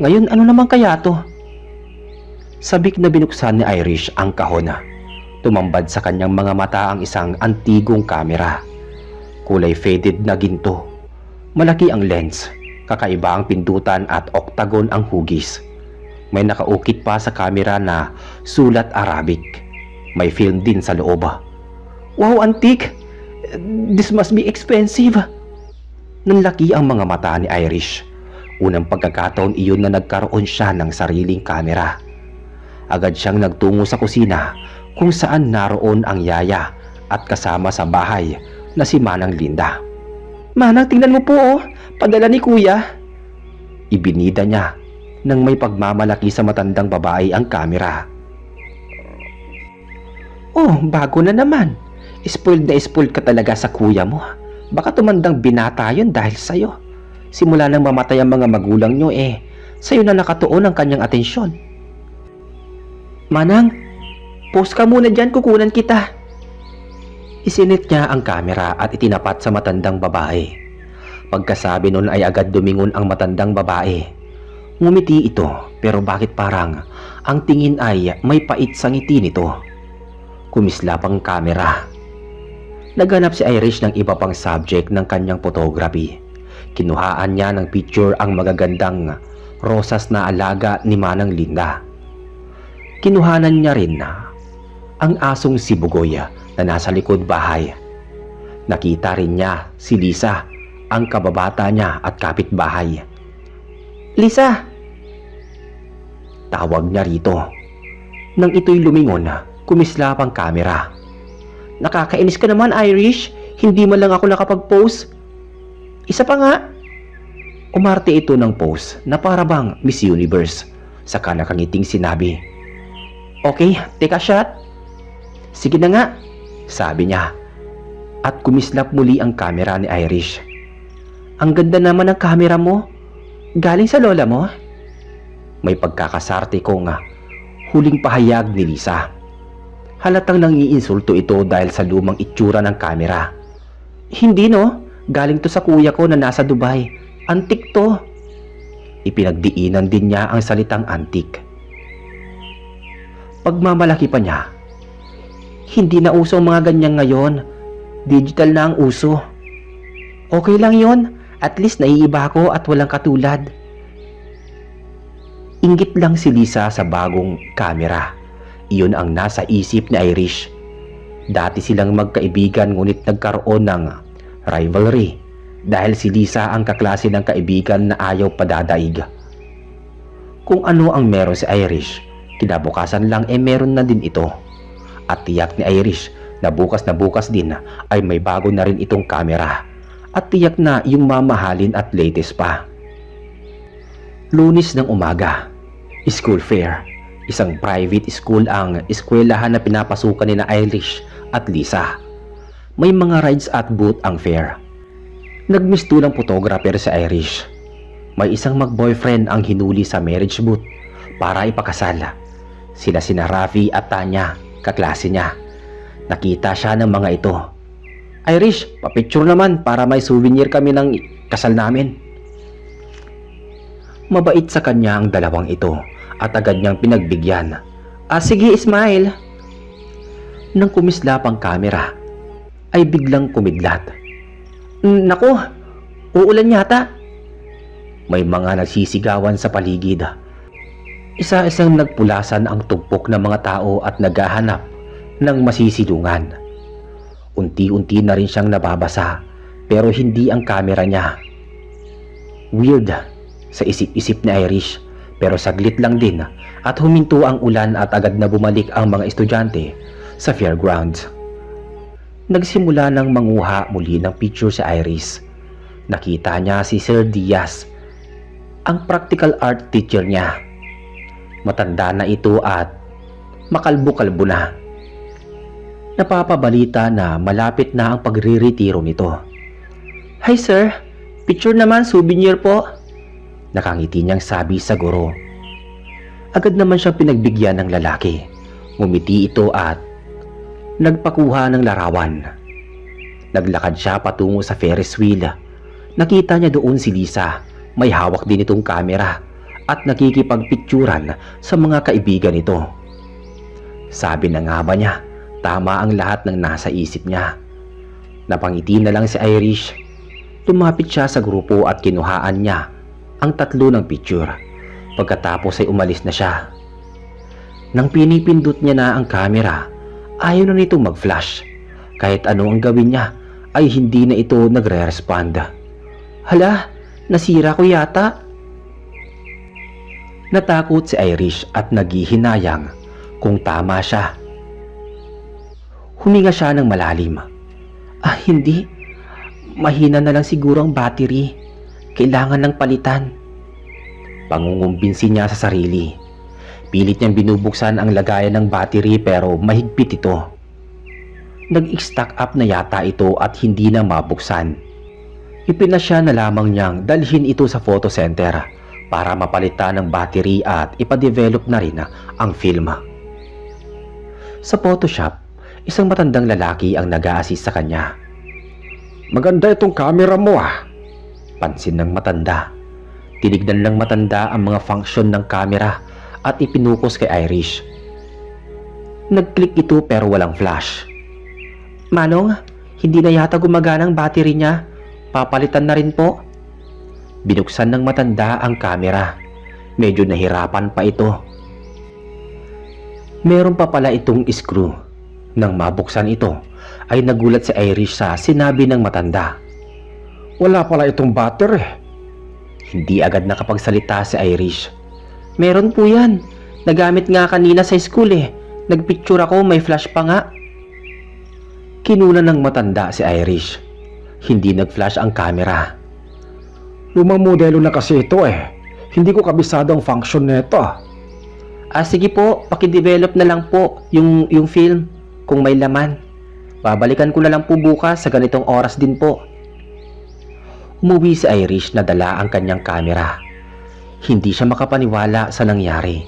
Ngayon ano naman kaya to? Sabik na binuksan ni Irish ang kahon. Tumambad sa kanyang mga mata ang isang antigong kamera. Kulay faded na ginto. Malaki ang lens. Kakaiba ang pindutan at octagon ang hugis. May nakaukit pa sa kamera na sulat Arabic. May film din sa loob. "Wow, antique! This must be expensive." Nanlaki ang mga mata ni Irish. Unang pagkakataon iyon na nagkaroon siya ng sariling kamera. Agad siyang nagtungo sa kusina kung saan naroon ang yaya at kasama sa bahay na si Manang Linda. "Manang, tingnan mo po oh, padala ni Kuya." Ibinida niya nang may pagmamalaki sa matandang babae ang kamera. "Oh, bago na naman. Spoiled na spoiled ka talaga sa kuya mo. Baka tumandang binata yun dahil sa'yo. Simula nang mamatay ang mga magulang nyo sa'yo na nakatuon ang kanyang atensyon." "Manang, post ka muna dyan, kukunan kita." Isinit niya ang kamera at itinapat sa matandang babae. Pagkasabi nun ay agad dumingon ang matandang babae. Ngumiti ito pero bakit parang ang tingin ay may pait sa ngiti nito. Kumislap ang kamera. Naghanap si Irish ng iba pang subject ng kanyang photography. Kinuhaan niya ng picture ang magagandang rosas na alaga ni Manang Linda. Kinuhanan niya rin ang asong si Bugoy na nasa likod bahay. Nakita rin niya si Lisa, ang kababata niya at kapitbahay. "Lisa!" Tawag niya rito. Nang ito'y lumingon, kumislap ang kamera. "Nakakainis ka naman, Irish. Hindi man lang ako nakapag-post. Isa pa nga." Umarte ito ng post na para bang Miss Universe. Saka nakangiting sinabi, "Okay, take a shot." "Sige na nga," sabi niya. At kumislap muli ang kamera ni Irish. "Ang ganda naman ng kamera mo. Galing sa lola mo?" May pagkakasarte kong huling pahayag ni Lisa. Halatang nangiinsulto ito dahil sa lumang itsura ng kamera. "Hindi no, galing to sa kuya ko na nasa Dubai. Antik to." Ipinagdiinan din niya ang salitang antik. Pagmamalaki pa niya, "Hindi na uso ang mga ganyan ngayon. Digital na ang uso." "Okay lang yon. At least naiiba ako at walang katulad." Inggit lang si Lisa sa bagong kamera. Iyon ang nasa isip ni Irish. Dati silang magkaibigan ngunit nagkaroon ng rivalry dahil si Lisa ang kaklase ng kaibigan na ayaw padadaig. Kung ano ang meron si Irish, kinabukasan lang meron na din ito. At tiyak ni Irish na bukas din ay may bago na rin itong kamera. At tiyak na yung mamahalin at latest pa. Lunes ng umaga, school fair. Isang private school ang eskwelahan na pinapasukan ni na Irish at Lisa. May mga rides at booth ang fair. Nagmistulang photographer si Irish. May isang mag-boyfriend ang hinuli sa marriage booth para ipakasal. Sina Rafi at Tanya, kaklase niya. Nakita siya ng mga ito. Irish, papicture naman para may souvenir kami ng kasal namin. Mabait sa kanya ang dalawang ito at agad niyang pinagbigyan. Sige, smile. Nang kumislap ang kamera, ay biglang kumidlat. Naku, uulan yata. May mga nagsisigawan sa paligid. Isa-isang nagpulasan ang tugpok ng mga tao at naghahanap ng masisilungan. Unti-unti na rin siyang nababasa pero hindi ang kamera niya. Weird sa isip-isip ni Irish pero saglit lang din at huminto ang ulan at agad na bumalik ang mga estudyante sa fairgrounds. Nagsimula ng manguha muli ng picture si Irish. Nakita niya si Sir Diaz, ang practical art teacher niya. Matanda na ito at makalbo-kalbo na. Napapabalita na malapit na ang pagre-retiro nito. Hi sir, picture naman, souvenir po. Nakangiti niyang sabi sa guro. Agad naman siyang pinagbigyan ng lalaki. Ngumiti ito at nagpakuha ng larawan. Naglakad siya patungo sa Ferris wheel. Nakita niya doon si Lisa. May hawak din itong kamera at nakikipagpicturan sa mga kaibigan nito. Sabi na nga ba niya, tama ang lahat ng nasa isip niya. Napangiti na lang si Irish. Lumapit siya sa grupo at kinuhaan niya ang tatlo ng picture. Pagkatapos ay umalis na siya. Nang pinipindot niya na ang camera, ayaw na nitong mag-flash. Kahit ano ang gawin niya, ay hindi na ito nagre-respond. Hala, nasira ko yata. Natakot si Irish at naghihinayang kung tama siya. Huminga siya ng malalim. Hindi. Mahina na lang siguro ang battery. Kailangan ng palitan. Pangungumbinsi niya sa sarili. Pilit niyang binubuksan ang lagayan ng battery pero mahigpit ito. Nag-stack up na yata ito at hindi na mabuksan. Ipinasya na lamang niyang dalhin ito sa photo center para mapalitan ng battery at ipadevelop na rin ang film. Sa Photoshop, isang matandang lalaki ang nag-a-assist sa kanya. Maganda itong camera mo Pansin ng matanda. Tinignan ng matanda ang mga function ng camera at ipinukos kay Irish. Nag-click ito pero walang flash. Manong, hindi na yata gumagana ang battery niya. Papalitan na rin po. Binuksan ng matanda ang camera. Medyo nahirapan pa ito. Meron pa pala itong screw. Nang mabuksan ito, ay nagulat si Irish sa sinabi ng matanda. Wala pala itong battery. Hindi agad nakapagsalita si Irish. Meron po yan. Nagamit nga kanina sa school Nagpicture ako, may flash pa nga. Kinunan ng matanda si Irish. Hindi nag-flash ang camera. Lumang modelo na kasi ito Hindi ko kabisado ang function nito. Sige po, pakidevelop na lang po yung film kung may laman. Babalikan ko na lang po bukas sa ganitong oras din po. Umuwi si Irish na dala ang kanyang camera. Hindi siya makapaniwala sa nangyari.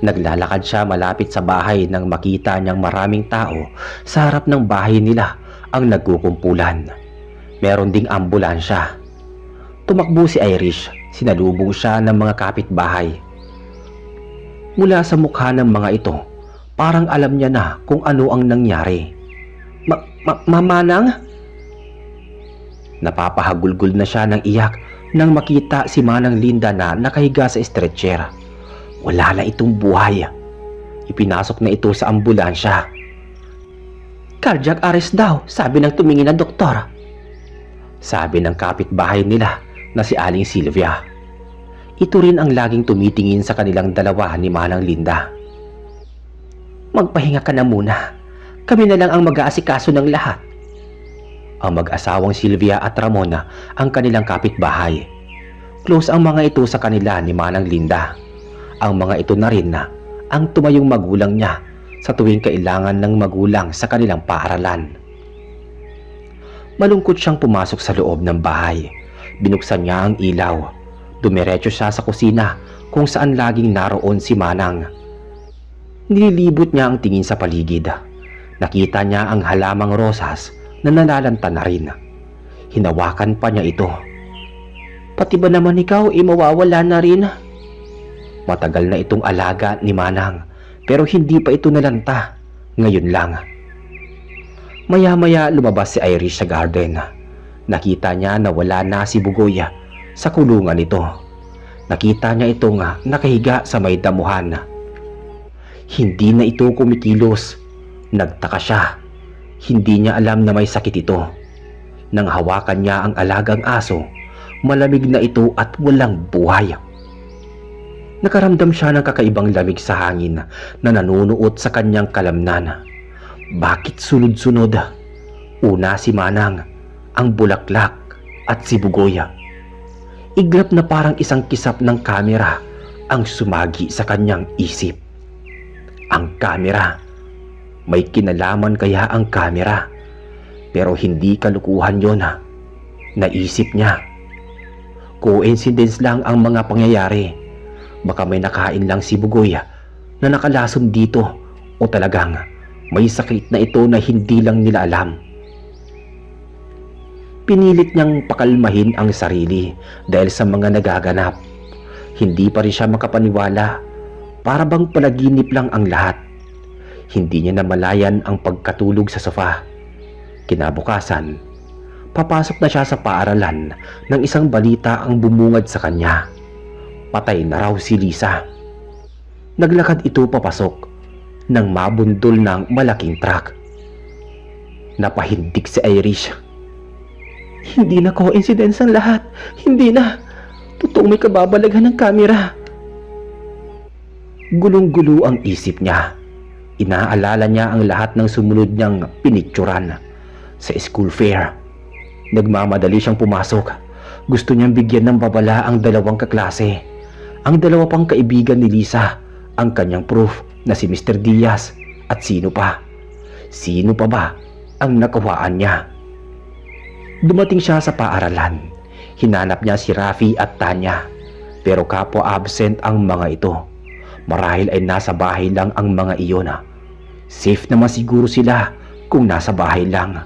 Naglalakad siya malapit sa bahay nang makita niyang maraming tao sa harap ng bahay nila ang nagkukumpulan. Meron ding ambulansya. Tumakbo si Irish, sinalubong siya ng mga kapitbahay. Mula sa mukha ng mga ito, parang alam niya na kung ano ang nangyari. Manang? Napapahagulgul na siya ng iyak nang makita si Manang Linda na nakahiga sa stretcher. Wala na itong buhay. ipinasok na ito sa ambulansya. Cardiac arrest daw, sabi ng tumingin na doktor. Sabi ng kapitbahay nila na si Aling Sylvia. Ito rin ang laging tumitingin sa kanilang dalawa ni Manang Linda. Magpahinga ka na muna. Kami na lang ang mag-aasikaso ng lahat. Ang mag-asawang Sylvia at Ramona ang kanilang kapitbahay. Close ang mga ito sa kanila ni Manang Linda. Ang mga ito na rin na ang tumayong magulang niya sa tuwing kailangan ng magulang sa kanilang paaralan. Malungkot siyang pumasok sa loob ng bahay. Binuksan niya ang ilaw. Dumiretso siya sa kusina kung saan laging naroon si Manang. Nililibot niya ang tingin sa paligid. Nakita niya ang halamang rosas na nalalanta na rin. Hinawakan pa niya ito. Pati ba naman ikaw mawawala na rin? Matagal na itong alaga ni Manang pero hindi pa ito nalanta. Ngayon lang. Maya-maya lumabas si Irish sa garden. Nakita niya na wala na si Bugoy sa kulungan nito. Nakita niya itong nakahiga sa may damuhan. Hindi na ito kumikilos. Nagtaka siya. Hindi niya alam na may sakit ito. Nang hawakan niya ang alagang aso, malamig na ito at walang buhay. Nakaramdam siya ng kakaibang lamig sa hangin na nanunuot sa kanyang kalamnan. Bakit sunod-sunod? Una si Manang, ang bulaklak at si Bugoy. Iglap na parang isang kisap ng kamera ang sumagi sa kanyang isip. Ang kamera. May kinalaman kaya ang kamera? Pero hindi kalukuhan yon. Naisip niya. Coincidence lang ang mga pangyayari. Baka may nakain lang si Bugoy na nakalason dito o talagang may sakit na ito na hindi lang nila alam. Pinilit niyang pakalmahin ang sarili dahil sa mga nagaganap. Hindi pa rin siya makapaniwala. Para bang panaginip lang ang lahat. Hindi niya namalayan ang pagkatulog sa sofa. Kinabukasan, papasok na siya sa paaralan nang isang balita ang bumungad sa kanya. Patay na raw si Lisa. Naglakad ito papasok nang mabundol ng malaking truck. Napahindik si Irish. Hindi na coincidence ang lahat. Hindi na. Totoong may kababalaghan ng kamera. Gulong-gulo ang isip niya. Inaalala niya ang lahat ng sumunod niyang pinicturan sa school fair. Nagmamadali siyang pumasok. Gusto niyang bigyan ng babala ang dalawang kaklase. Ang dalawa pang kaibigan ni Lisa, ang kanyang proof na si Mr. Diaz at sino pa. Sino pa ba ang nakawaan niya? Dumating siya sa paaralan. Hinanap niya si Rafi at Tanya. Pero kapwa absent ang mga ito. Marahil ay nasa bahay lang ang mga iyon. Safe naman siguro sila kung nasa bahay lang.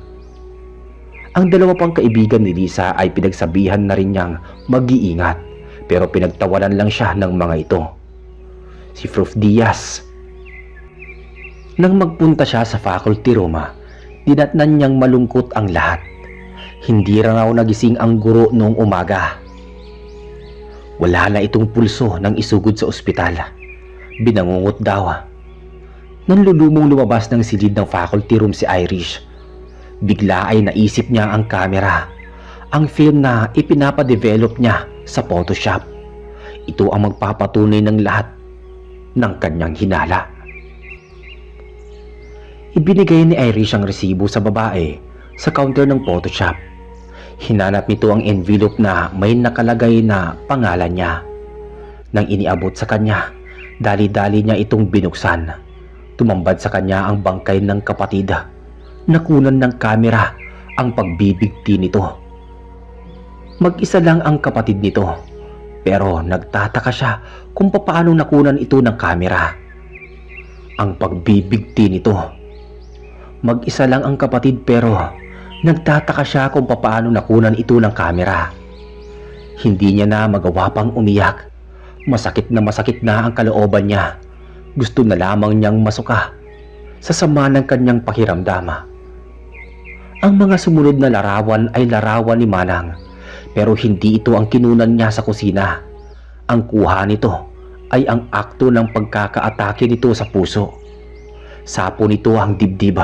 Ang dalawa pang kaibigan ni Lisa ay pinagsabihan na rin niyang mag-iingat. Pero pinagtawanan lang siya ng mga ito. Si Prof. Diaz. Nang magpunta siya sa faculty room, dinatnan niyang malungkot ang lahat. Hindi raw nagising ang guro noong umaga. Wala na itong pulso nang isugod sa ospital. Binangungot daw. Nanlulumong lumabas ng silid ng faculty room si Irish. Bigla ay naisip niya ang camera. Ang film na ipinapadevelop niya sa Photoshop. Ito ang magpapatunay ng lahat ng kanyang hinala. Ibinigay ni Irish ang resibo sa babae sa counter ng Photoshop. Hinanap nito ang envelope na may nakalagay na pangalan niya. Nang iniabot sa kanya, dali-dali niya itong binuksan. Tumambad sa kanya ang bangkay ng kapatid. Nakunan ng kamera ang pagbibigti nito. Mag-isa lang ang kapatid nito, pero nagtataka siya kung paano nakunan ito ng kamera. Ang pagbibigti nito. Mag-isa lang ang kapatid pero nagtataka siya kung paano nakunan ito ng kamera. Hindi niya na magawa pang umiyak. Masakit na ang kalooban niya. Gusto na lamang niyang masuka sa sama ng kanyang pakiramdam. Ang mga sumunod na larawan ay larawan ni Manang, pero hindi ito ang kinunan niya sa kusina. Ang kuha nito ay ang akto ng pagkakaatake nito sa puso. Sapo nito ang dibdib.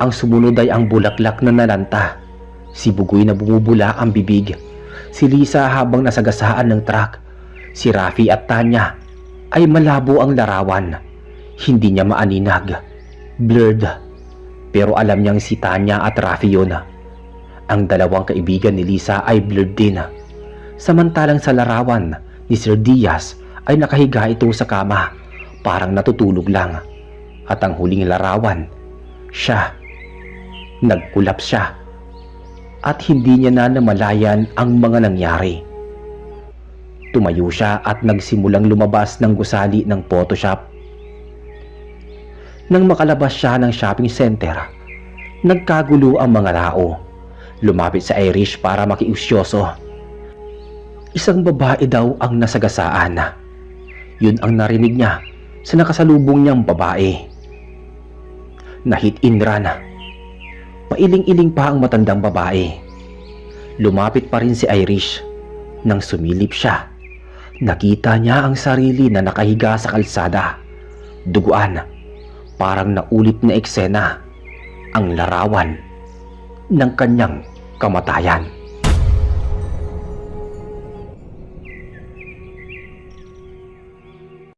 Ang sumunod ay ang bulaklak na nalanta. Si Bugoy na bumubula ang bibig. Si Lisa habang nasagasaan ng truck. Si Rafi at Tanya ay malabo ang larawan. Hindi niya maaninag. Blurred. Pero alam niyang si Tanya at Rafi yun. Ang dalawang kaibigan ni Lisa ay blurred din. Samantalang sa larawan ni Sir Diaz ay nakahiga ito sa kama, parang natutulog lang. At ang huling larawan, siya. Nagkulaps siya. At hindi niya na namalayan ang mga nangyari. Tumayo siya at nagsimulang lumabas ng gusali ng Photoshop. Nang makalabas siya ng shopping center, nagkagulo ang mga tao. Lumapit sa Irish para makiusyoso. Isang babae daw ang nasagasaan. Yun ang narinig niya sa nakasalubong niyang babae. Nahit and run. Pailing-iling pa ang matandang babae. Lumapit pa rin si Irish. Nang sumilip siya, nakita niya ang sarili na nakahiga sa kalsada. Duguan, parang naulit na eksena, ang larawan ng kanyang kamatayan.